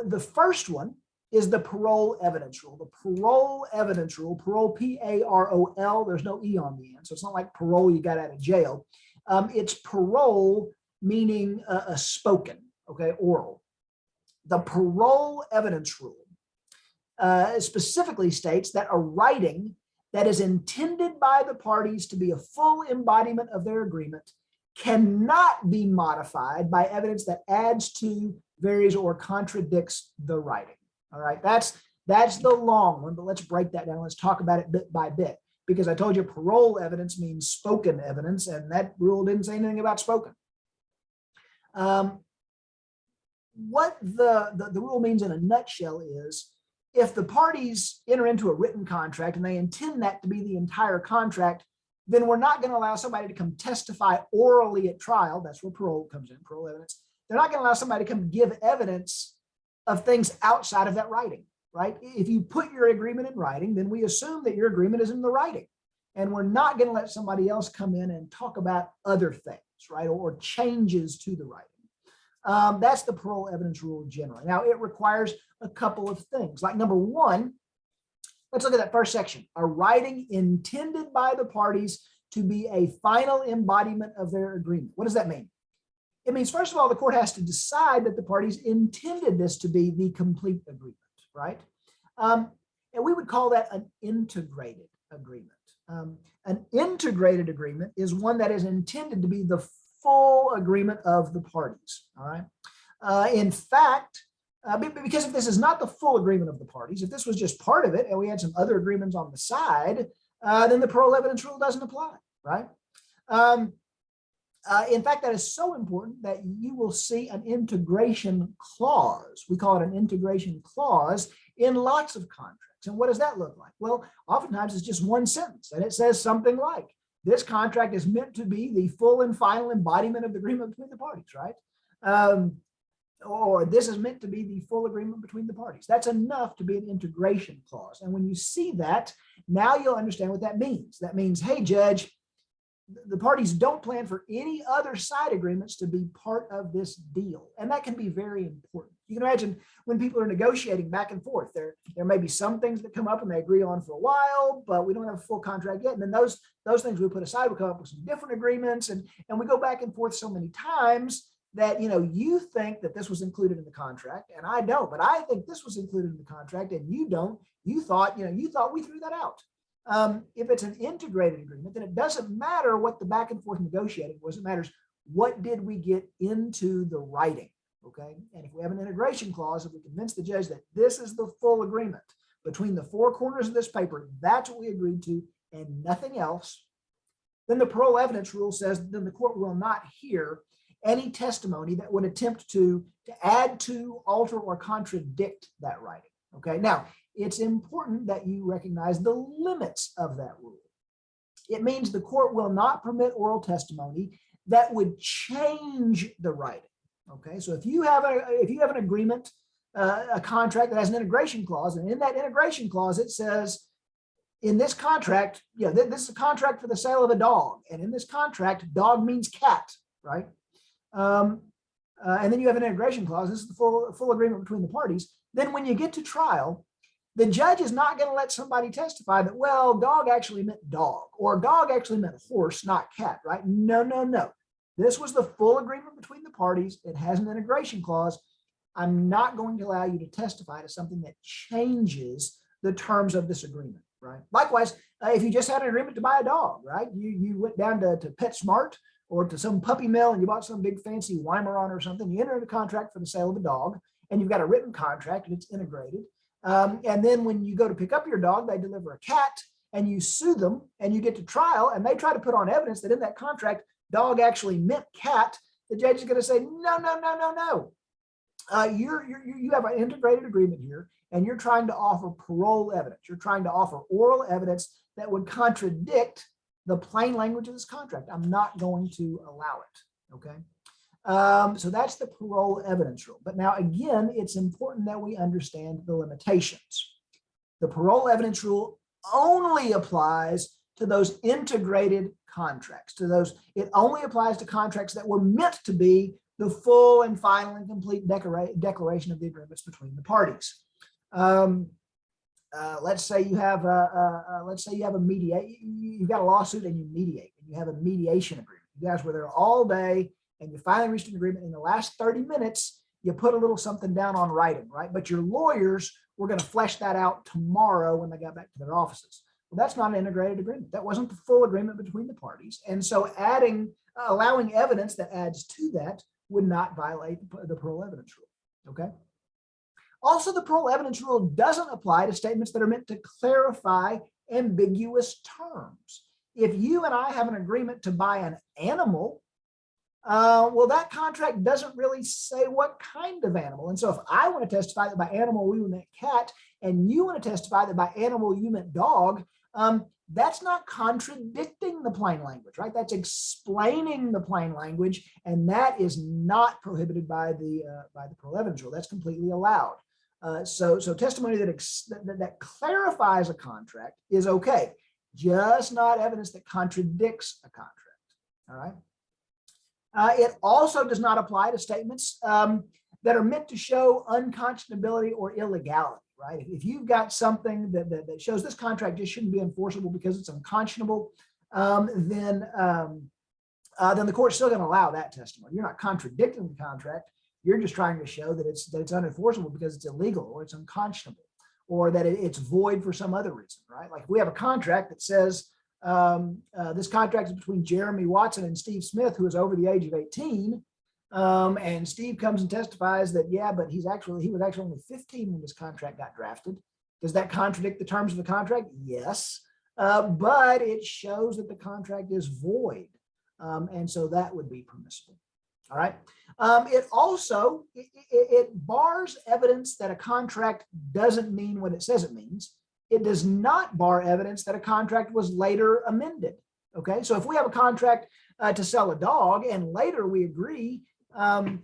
The first one is the parole evidence rule. The parole evidence rule, parole, P-A-R-O-L, there's no E on the end. So it's not like parole you got out of jail. It's parole meaning a spoken, okay, oral. The parole evidence rule specifically states that a writing that is intended by the parties to be a full embodiment of their agreement cannot be modified by evidence that adds to, varies, or contradicts the writing. All right, that's the long one, but let's break that down. Let's talk about it bit by bit, because I told you parole evidence means spoken evidence, and that rule didn't say anything about spoken. What the rule means in a nutshell is, if the parties enter into a written contract and they intend that to be the entire contract, then we're not going to allow somebody to come testify orally at trial. That's where parole comes in, parole evidence. They're not going to allow somebody to come give evidence of things outside of that writing, right? If you put your agreement in writing, then we assume that your agreement is in the writing. And we're not going to let somebody else come in and talk about other things, right? Or changes to the writing. That's the parole evidence rule generally. Now, it requires a couple of things. Like number one, let's look at that first section. A writing intended by the parties to be a final embodiment of their agreement. What does that mean? It means, first of all, the court has to decide that the parties intended this to be the complete agreement, right? And we would call that an integrated agreement. An integrated agreement is one that is intended to be the full agreement of the parties, all right? In fact, because if this is not the full agreement of the parties, if this was just part of it and we had some other agreements on the side, then the parole evidence rule doesn't apply, right? In fact, that is so important that you will see an integration clause. We call it an integration clause in lots of contracts. And what does that look like? Well, oftentimes it's just one sentence, and it says something like, this contract is meant to be the full and final embodiment of the agreement between the parties, right? Or this is meant to be the full agreement between the parties. That's enough to be an integration clause. And when you see that, now you'll understand what that means. That means, hey, judge, the parties don't plan for any other side agreements to be part of this deal. And that can be very important. You can imagine when people are negotiating back and forth, there may be some things that come up and they agree on for a while, but we don't have a full contract yet. And then those things we put aside, we come up with some different agreements, and we go back and forth so many times that, you think that this was included in the contract and I don't, but I think this was included in the contract and you don't. You thought we threw that out. If it's an integrated agreement, then it doesn't matter what the back and forth negotiating was. It matters what did we get into the writing, okay? And if we have an integration clause, if we convince the judge that this is the full agreement between the four corners of this paper, that's what we agreed to and nothing else, then the parole evidence rule says then the court will not hear any testimony that would attempt to add to, alter, or contradict that writing, okay? Now, it's important that you recognize the limits of that rule. It means the court will not permit oral testimony that would change the writing. Okay, so if you have an agreement, a contract that has an integration clause, and in that integration clause it says, in this contract, this is a contract for the sale of a dog, and in this contract, dog means cat, right? And then you have an integration clause. This is the full agreement between the parties. Then when you get to trial, the judge is not going to let somebody testify that, well, dog actually meant dog, or dog actually meant horse, not cat, right? No, no, no. This was the full agreement between the parties. It has an integration clause. I'm not going to allow you to testify to something that changes the terms of this agreement, right? Likewise, if you just had an agreement to buy a dog, right? You went down to PetSmart or to some puppy mill and you bought some big fancy Weimaraner or something. You enter a contract for the sale of a dog, and you've got a written contract and it's integrated. And then when you go to pick up your dog, they deliver a cat and you sue them and you get to trial and they try to put on evidence that in that contract, dog actually meant cat. The judge is going to say, no, no, no, no, no. You have an integrated agreement here and you're trying to offer parole evidence. You're trying to offer oral evidence that would contradict the plain language of this contract. I'm not going to allow it, okay? So that's the parole evidence rule. But now, again, it's important that we understand the limitations. The parole evidence rule only applies to those integrated contracts, it only applies to contracts that were meant to be the full and final and complete declaration of the agreements between the parties. Let's say you have you've got a lawsuit and you mediate, and you have a mediation agreement. You guys were there all day and you finally reached an agreement. In the last 30 minutes, you put a little something down on writing, right? But your lawyers were going to flesh that out tomorrow when they got back to their offices. Well, that's not an integrated agreement. That wasn't the full agreement between the parties. And so allowing evidence that adds to that would not violate the parole evidence rule, okay? Also, the parole evidence rule doesn't apply to statements that are meant to clarify ambiguous terms. If you and I have an agreement to buy an animal, well, that contract doesn't really say what kind of animal. And so if I want to testify that by animal we meant cat, and you want to testify that by animal you meant dog, that's not contradicting the plain language, right? That's explaining the plain language, and that is not prohibited by the parole evidence rule. That's completely allowed. So testimony that clarifies a contract is okay, just not evidence that contradicts a contract. All right. It also does not apply to statements that are meant to show unconscionability or illegality. Right? If you've got something that shows this contract just shouldn't be enforceable because it's unconscionable, then the court's still going to allow that testimony. You're not contradicting the contract. You're just trying to show that it's unenforceable because it's illegal or it's unconscionable or that it's void for some other reason, right? Like we have a contract that says this contract is between Jeremy Watson and Steve Smith, who is over the age of 18. And Steve comes and testifies that, yeah, but he was actually only 15 when this contract got drafted. Does that contradict the terms of the contract? Yes. But it shows that the contract is void. And so that would be permissible. All right. It also, it bars evidence that a contract doesn't mean what it says it means. It does not bar evidence that a contract was later amended. Okay. So if we have a contract to sell a dog and later we agree, maybe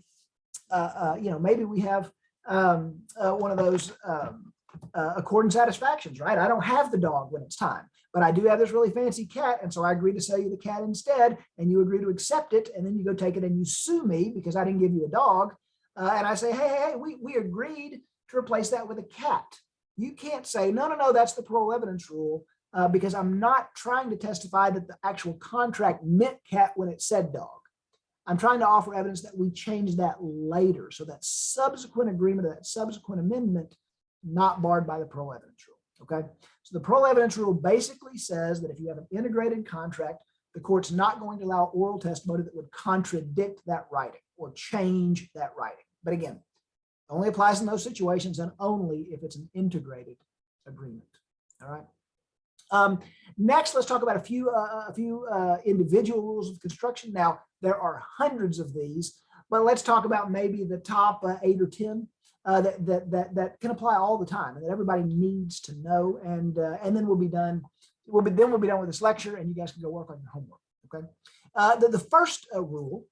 we have one of those accord and satisfactions, right? I don't have the dog when it's time, but I do have this really fancy cat. And so I agree to sell you the cat instead, and you agree to accept it. And then you go take it and you sue me because I didn't give you a dog. And I say, hey, we agreed to replace that with a cat. You can't say, no, that's the parole evidence rule because I'm not trying to testify that the actual contract meant cat when it said dog. I'm trying to offer evidence that we changed that later. So that subsequent agreement or that subsequent amendment, not barred by the parole evidence rule. Okay. So the parole evidence rule basically says that if you have an integrated contract, the court's not going to allow oral testimony that would contradict that writing or change that writing. But again, only applies in those situations and only if it's an integrated agreement. All right. Next, let's talk about a few individual rules of construction. Now, there are hundreds of these, but let's talk about maybe the top 8 or 10 that can apply all the time and that everybody needs to know. And then we'll be done. We'll be done with this lecture, and you guys can go work on your homework. Okay. The first rule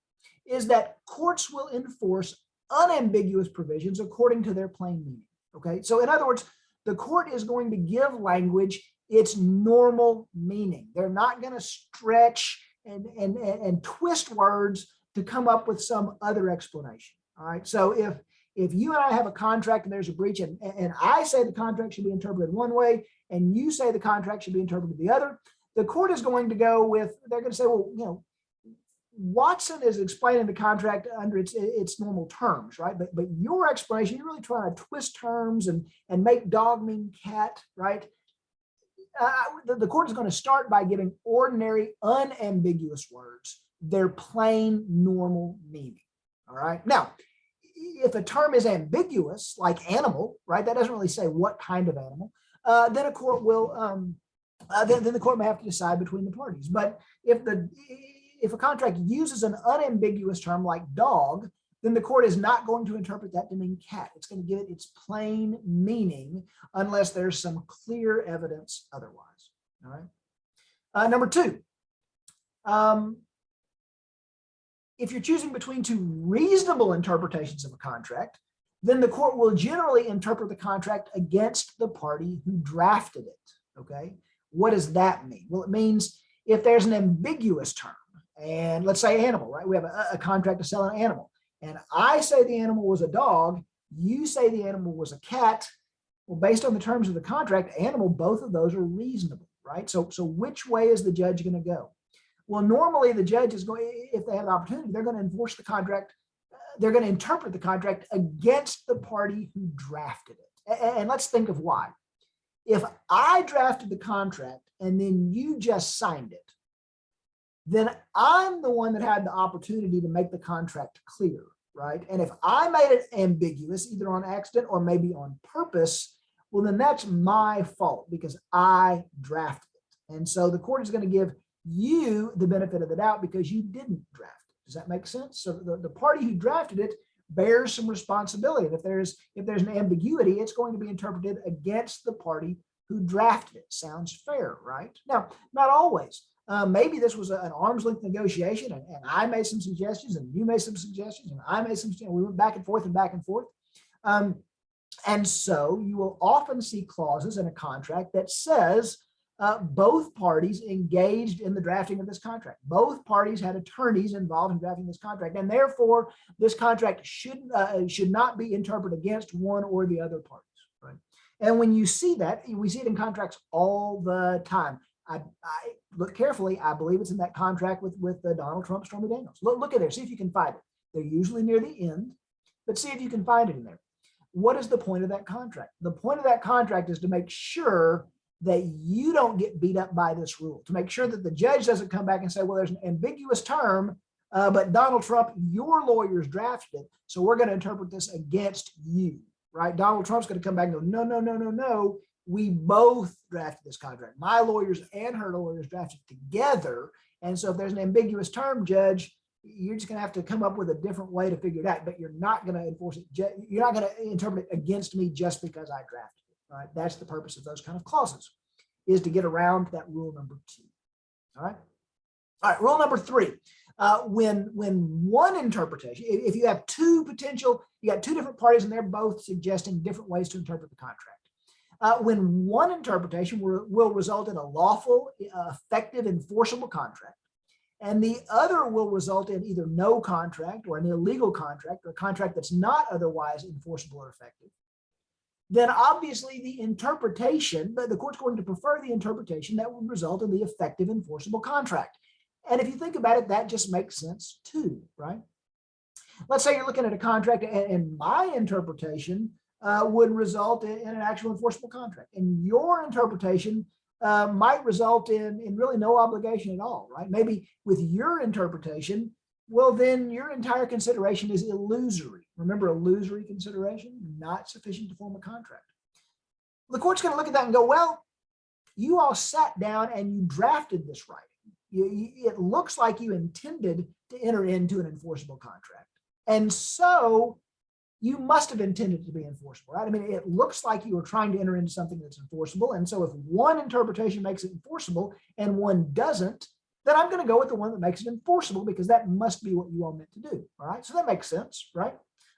is that courts will enforce unambiguous provisions according to their plain meaning. Okay. So in other words, the court is going to give language its normal meaning. They're not going to stretch and twist words to come up with some other explanation. All right. So if you and I have a contract and there's a breach and I say the contract should be interpreted one way and you say the contract should be interpreted the other, the court is going to go with, they're going to say, well, Watson is explaining the contract under its normal terms, right? But your explanation, you're really trying to twist terms and make dog mean cat, right? The court is going to start by giving ordinary, unambiguous words their plain, normal meaning. All right. Now, if a term is ambiguous, like animal, right, that doesn't really say what kind of animal, then a court will, then the court may have to decide between the parties. But if a contract uses an unambiguous term like dog, then the court is not going to interpret that to mean cat. It's going to give it its plain meaning unless there's some clear evidence otherwise. All right. Number 2, if you're choosing between 2 reasonable interpretations of a contract, then the court will generally interpret the contract against the party who drafted it. Okay. What does that mean? Well, it means if there's an ambiguous term, and let's say animal, right? We have a contract to sell an animal. And I say the animal was a dog, you say the animal was a cat. Well, based on the terms of the contract, animal, both of those are reasonable, right? So which way is the judge going to go? Well, normally the judge is going, if they have an opportunity, they're going to enforce the contract. They're going to interpret the contract against the party who drafted it. And let's think of why. If I drafted the contract and then you just signed it, then I'm the one that had the opportunity to make the contract clear, right? And if I made it ambiguous, either on accident or maybe on purpose, well, then that's my fault because I drafted it. And so the court is going to give you the benefit of the doubt because you didn't draft it. Does that make sense? So the party who drafted it bears some responsibility. And if there's an ambiguity, it's going to be interpreted against the party who drafted it. Sounds fair, right? Now, not always. Maybe this was an arm's length negotiation, and I made some suggestions, and you made some suggestions, and I made some. We went back and forth and back and forth. And so you will often see clauses in a contract that says both parties engaged in the drafting of this contract. Both parties had attorneys involved in drafting this contract, and therefore this contract should not be interpreted against one or the other parties. Right? And when you see that, we see it in contracts all the time. I look carefully. I believe it's in that contract with Donald Trump, Stormy Daniels. Look at there. See if you can find it. They're usually near the end, but see if you can find it in there. What is the point of that contract? The point of that contract is to make sure that you don't get beat up by this rule, to make sure that the judge doesn't come back and say, well, there's an ambiguous term, but Donald Trump, your lawyers drafted it, so we're going to interpret this against you, right? Donald Trump's going to come back and go, no, no, no, no, no. We both drafted this contract. My lawyers and her lawyers drafted together. And so if there's an ambiguous term, judge, you're just going to have to come up with a different way to figure it out, but you're not going to enforce it. You're not going to interpret it against me just because I drafted it. All right. That's the purpose of those kind of clauses, is to get around that rule number 2. All right. All right. Rule number 3. When one interpretation, if you have two potential, you got two different parties and they're both suggesting different ways to interpret the contract. When one interpretation will result in a lawful, effective, enforceable contract, and the other will result in either no contract or an illegal contract or a contract that's not otherwise enforceable or effective, then obviously the interpretation, the court's going to prefer the interpretation that would result in the effective, enforceable contract. And if you think about it, that just makes sense too, right? Let's say you're looking at a contract and my interpretation would result in an actual enforceable contract. And your interpretation might result in really no obligation at all, right? Maybe with your interpretation, well, then your entire consideration is illusory. Remember, illusory consideration, not sufficient to form a contract. The court's going to look at that and go, well, you all sat down and you drafted this writing. It looks like you intended to enter into an enforceable contract. And so you must have intended to be enforceable, right? I mean, it looks like you were trying to enter into something that's enforceable. And so if one interpretation makes it enforceable and one doesn't, then I'm going to go with the one that makes it enforceable because that must be what you all meant to do. All right. So that makes sense, right?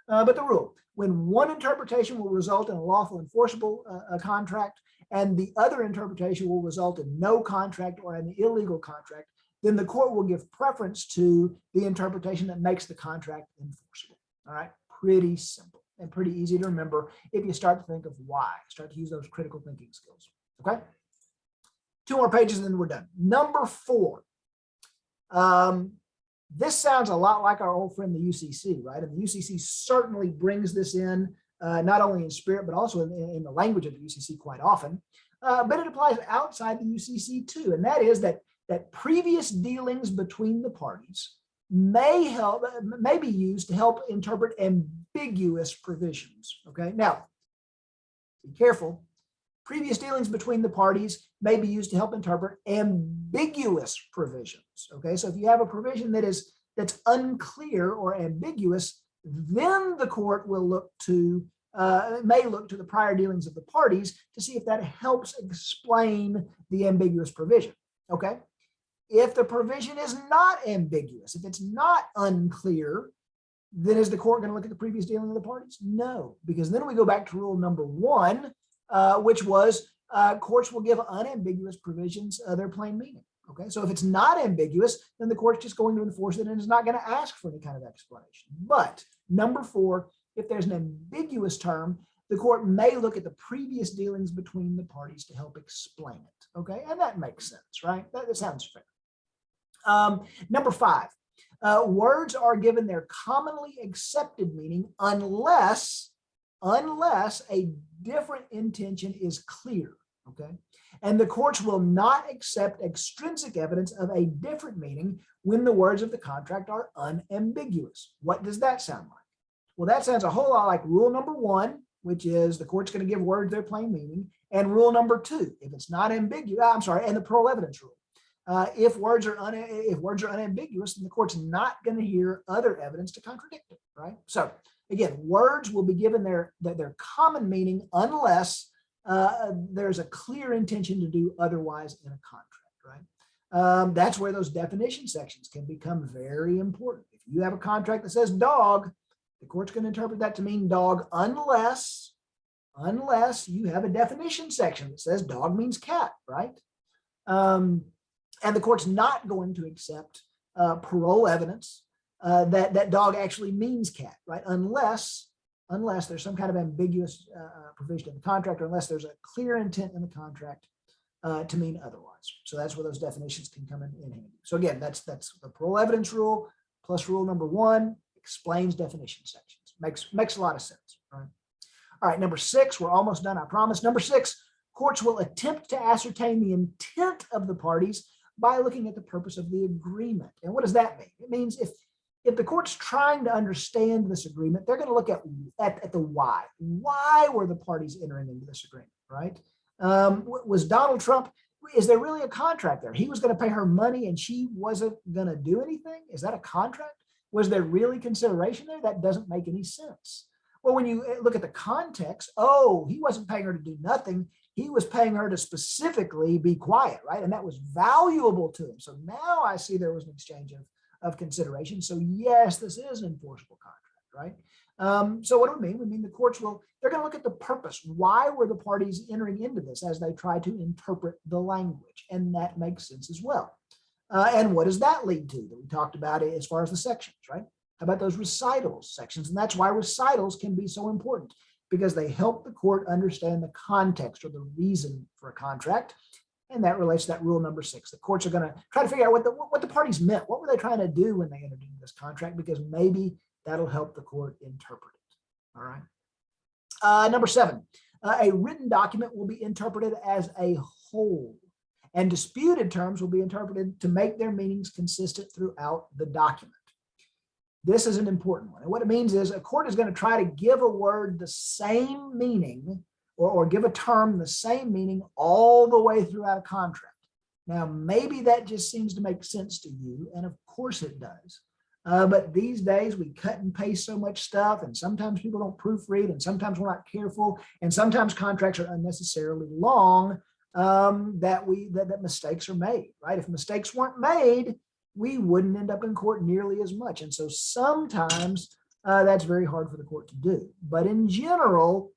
But the rule, when one interpretation will result in a lawful enforceable contract and the other interpretation will result in no contract or an illegal contract, then the court will give preference to the interpretation that makes the contract enforceable. All right. Pretty simple and pretty easy to remember if you start to think of why, start to use those critical thinking skills. Okay. 2 more pages and then we're done. Number 4. This sounds a lot like our old friend, the UCC, right? And the UCC certainly brings this in, not only in spirit, but also in the language of the UCC quite often. But it applies outside the UCC too. And that is that previous dealings between the parties may be used to help interpret ambiguous provisions. Okay, now be careful. Previous dealings between the parties may be used to help interpret ambiguous provisions. Okay, so if you have a provision that's unclear or ambiguous, then the court will may look to the prior dealings of the parties to see if that helps explain the ambiguous provision. Okay. If the provision is not ambiguous, if it's not unclear, then is the court going to look at the previous dealing of the parties? No, because then we go back to rule number 1, which was courts will give unambiguous provisions their plain meaning. Okay, so if it's not ambiguous, then the court's just going to enforce it and is not going to ask for any kind of explanation. But number 4, if there's an ambiguous term, the court may look at the previous dealings between the parties to help explain it. Okay, and that makes sense, right? That sounds fair. Number 5, words are given their commonly accepted meaning unless a different intention is clear. okay? And the courts will not accept extrinsic evidence of a different meaning when the words of the contract are unambiguous. What does that sound like? Well, that sounds a whole lot like rule number 1, which is the court's going to give words their plain meaning, and rule number 2, if it's not ambiguous, and the parole evidence rule. If words are unambiguous, then the court's not going to hear other evidence to contradict it, right? So again, words will be given their common meaning unless there's a clear intention to do otherwise in a contract, right? That's where those definition sections can become very important. If you have a contract that says dog, the court's going to interpret that to mean dog unless you have a definition section that says dog means cat, right? And the court's not going to accept parole evidence that dog actually means cat, right? Unless there's some kind of ambiguous provision in the contract, or unless there's a clear intent in the contract to mean otherwise. So that's where those definitions can come in handy. So again, that's the parole evidence rule plus rule number 1 explains definition sections. Makes a lot of sense, right? All right, number 6, we're almost done, I promise. Number 6, courts will attempt to ascertain the intent of the parties by looking at the purpose of the agreement. And what does that mean? It means if the court's trying to understand this agreement, they're going to look at the why. Why were the parties entering into this agreement, right? Was Donald Trump, is there really a contract there? He was going to pay her money and she wasn't going to do anything? Is that a contract? Was there really consideration there? That doesn't make any sense. Well, when you look at the context, he wasn't paying her to do nothing. He was paying her to specifically be quiet, right? And that was valuable to him. So now I see there was an exchange of consideration. So yes, this is an enforceable contract, right? So what do we mean? We mean the courts they're going to look at the purpose. Why were the parties entering into this as they try to interpret the language? And that makes sense as well. And what does that lead to that we talked about as far as the sections, right? How about those recitals sections? And that's why recitals can be so important, because they help the court understand the context or the reason for a contract. And that relates to that rule number 6. The courts are going to try to figure out what the parties meant. What were they trying to do when they entered into this contract? Because maybe that'll help the court interpret it. All right. Number 7, a written document will be interpreted as a whole, and disputed terms will be interpreted to make their meanings consistent throughout the document. This is an important one. And what it means is a court is going to try to give a word the same meaning or give a term the same meaning all the way throughout a contract. Now, maybe that just seems to make sense to you, and of course it does. But these days we cut and paste so much stuff, and sometimes people don't proofread, and sometimes we're not careful, and sometimes contracts are unnecessarily long, that mistakes are made, right? If mistakes weren't made, we wouldn't end up in court nearly as much. And so sometimes that's very hard for the court to do. But in general,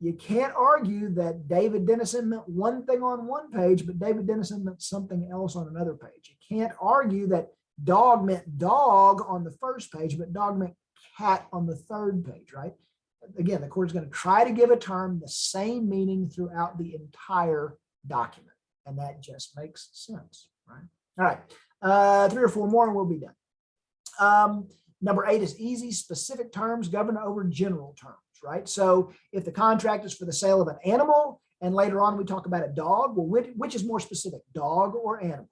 you can't argue that David Dennison meant one thing on one page, but David Dennison meant something else on another page. You can't argue that dog meant dog on the first page, but dog meant cat on the third page, right? Again, the court is going to try to give a term the same meaning throughout the entire document. And that just makes sense, right? All right. 3 or 4 more and we'll be done. Number 8 is easy. Specific terms govern over general terms, right? So if the contract is for the sale of an animal and later on we talk about a dog, well, which is more specific, dog or animal?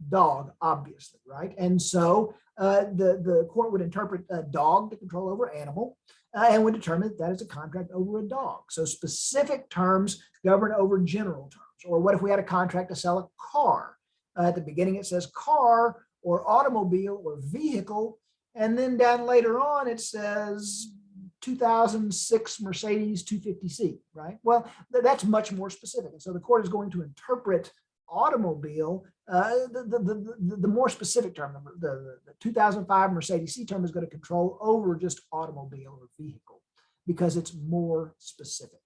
Dog, obviously, right? And so the court would interpret a dog to control over animal and would determine that is a contract over a dog. So specific terms govern over general terms. Or what if we had a contract to sell a car? At the beginning, it says car or automobile or vehicle. And then down later on, it says 2006 Mercedes 250C, right? Well, that's much more specific. And so the court is going to interpret automobile, the more specific term, the 2005 Mercedes C term is going to control over just automobile or vehicle because it's more specific,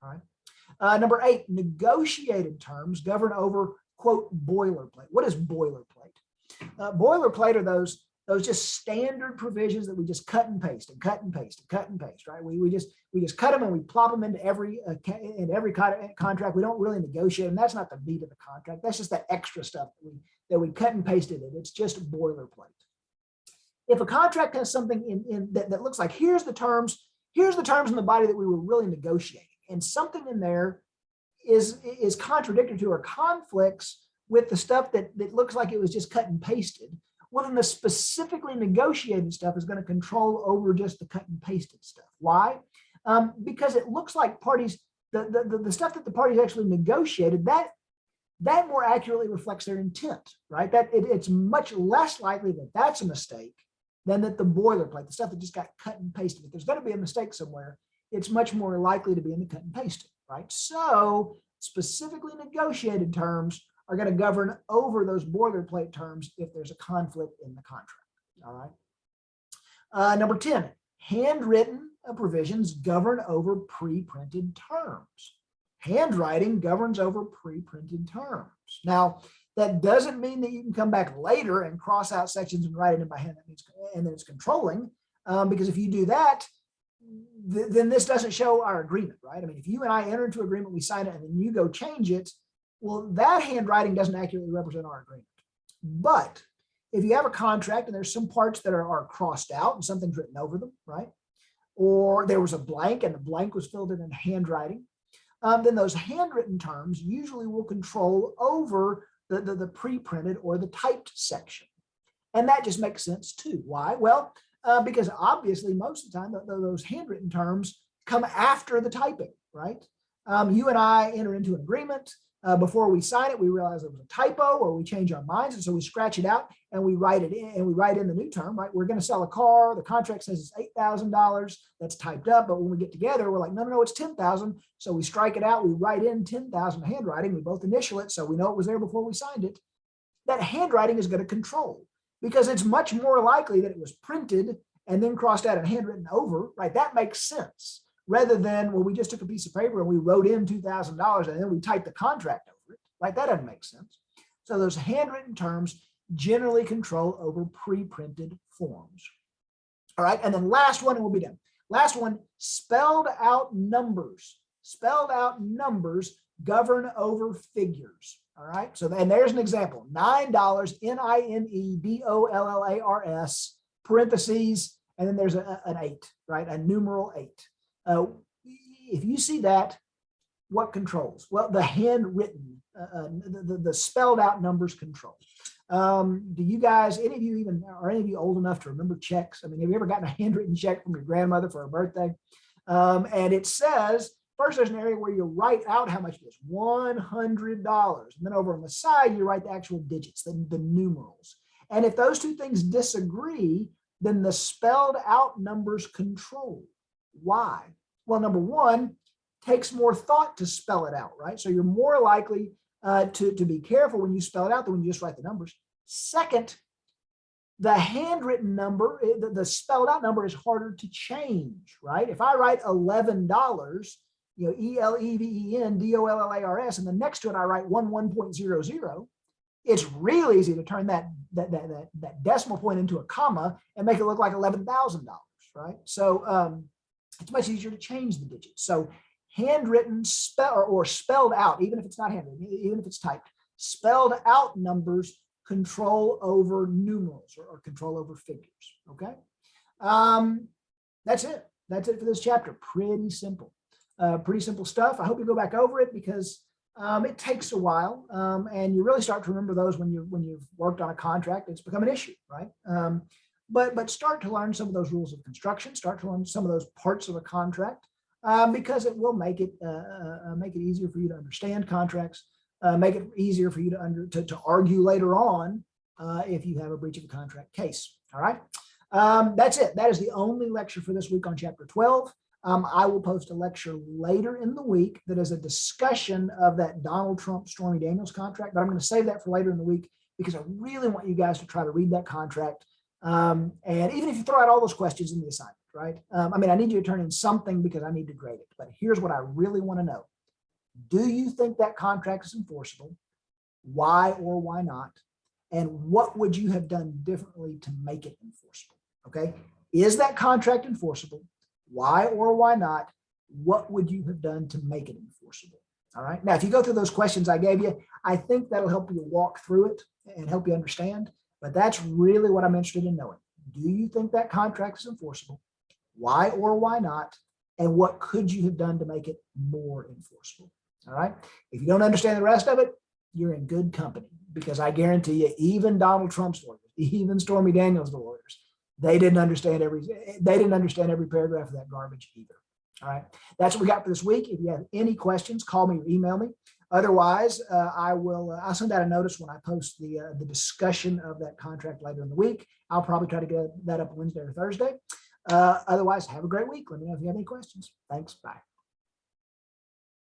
all right? Number 8, negotiated terms govern over, quote, boilerplate. What is boilerplate? Boilerplate are those just standard provisions that we just cut and paste and cut and paste and cut and paste, right? We just cut them and we plop them into every contract. We don't really negotiate them. That's not the meat of the contract. That's just that extra stuff that we cut and pasted in. It's just boilerplate. If a contract has something in that looks like here's the terms in the body that we were really negotiating, and something in there is contradictory to or conflicts with the stuff that looks like it was just cut and pasted, well, then the specifically negotiated stuff is going to control over just the cut and pasted stuff. Why? Because it looks like parties, the stuff that the parties actually negotiated, that more accurately reflects their intent, right? That it's much less likely that that's a mistake than that the boilerplate, the stuff that just got cut and pasted. If there's going to be a mistake somewhere, it's much more likely to be in the cut and pasted, right? So specifically negotiated terms are going to govern over those boilerplate terms if there's a conflict in the contract, all right? Number 10, handwritten provisions govern over pre-printed terms. Handwriting governs over pre-printed terms. Now, that doesn't mean that you can come back later and cross out sections and write it in by hand. That means, and then it's controlling, because if you do that, then this doesn't show our agreement, right? I mean, if you and I enter into agreement, we sign it, and then you go change it, well, that handwriting doesn't accurately represent our agreement. But if you have a contract and there's some parts that are crossed out and something's written over them, right? Or there was a blank and the blank was filled in handwriting, then those handwritten terms usually will control over the pre-printed or the typed section. And that just makes sense too. Why? Well, because obviously most of the time those handwritten terms come after the typing, right? You and I enter into an agreement. Before we sign it, we realize there was a typo or we change our minds. And so we scratch it out and we write it in, and we write in the new term, right? We're going to sell a car. The contract says it's $8,000. That's typed up. But when we get together, we're like, no, it's 10,000. So we strike it out. We write in 10,000 handwriting. We both initial it. So we know it was there before we signed it. That handwriting is going to control, because it's much more likely that it was printed and then crossed out and handwritten over, right? That makes sense. Rather than, well, we just took a piece of paper and we wrote in $2,000 and then we typed the contract over it, right? That doesn't make sense. So those handwritten terms generally control over pre-printed forms. All right, and then last one, and we'll be done. Last one, spelled out numbers. Spelled out numbers govern over figures. All right, so and there's an example, $9, NINEDOLLARS, parentheses, and then there's an 8, right? A numeral 8. If you see that, what controls? Well, the handwritten, the spelled out numbers control. Do you guys, any of you old enough to remember checks? I mean, have you ever gotten a handwritten check from your grandmother for her birthday? And it says, first there's an area where you write out how much it is, $100. And then over on the side, you write the actual digits, the numerals. And if those two things disagree, then the spelled out numbers control. Why? Well, number one, takes more thought to spell it out, right? So you're more likely to be careful when you spell it out than when you just write the numbers. Second, the handwritten number, the spelled out number is harder to change, right? If I write $11, ELEVENDOLLARS, and then next to it I write 11.00, it's real easy to turn that decimal point into a comma and make it look like $11,000, right? So it's much easier to change the digits. So handwritten or spelled out, even if it's not handwritten, even if it's typed, spelled out numbers control over numerals or control over figures. Okay. That's it. That's it for this chapter. Pretty simple stuff. I hope you go back over it, because it takes a while, and you really start to remember those when you've worked on a contract. It's become an issue, right? But start to learn some of those rules of construction. Start to learn some of those parts of a contract, because it will make it easier for you to understand contracts. Make it easier for you to argue later on if you have a breach of a contract case. All right. That's it. That is the only lecture for this week on chapter 12. I will post a lecture later in the week that is a discussion of that Donald Trump Stormy Daniels contract, but I'm going to save that for later in the week because I really want you guys to try to read that contract. And even if you throw out all those questions in the assignment, right? I mean, I need you to turn in something because I need to grade it, but here's what I really want to know. Do you think that contract is enforceable? Why or why not? And what would you have done differently to make it enforceable? Okay. Is that contract enforceable? Why or why not? What would you have done to make it enforceable? All right. Now, if you go through those questions I gave you, I think that'll help you walk through it and help you understand. But that's really what I'm interested in knowing. Do you think that contract is enforceable? Why or why not? And what could you have done to make it more enforceable? All right. If you don't understand the rest of it, you're in good company, because I guarantee you, even Donald Trump's lawyers, even Stormy Daniels' lawyers, they didn't understand every paragraph of that garbage either. All right. That's what we got for this week. If you have any questions, call me or email me. Otherwise, I'll send out a notice when I post the discussion of that contract later in the week. I'll probably try to get that up Wednesday or Thursday. Otherwise, have a great week. Let me know if you have any questions. Thanks. Bye.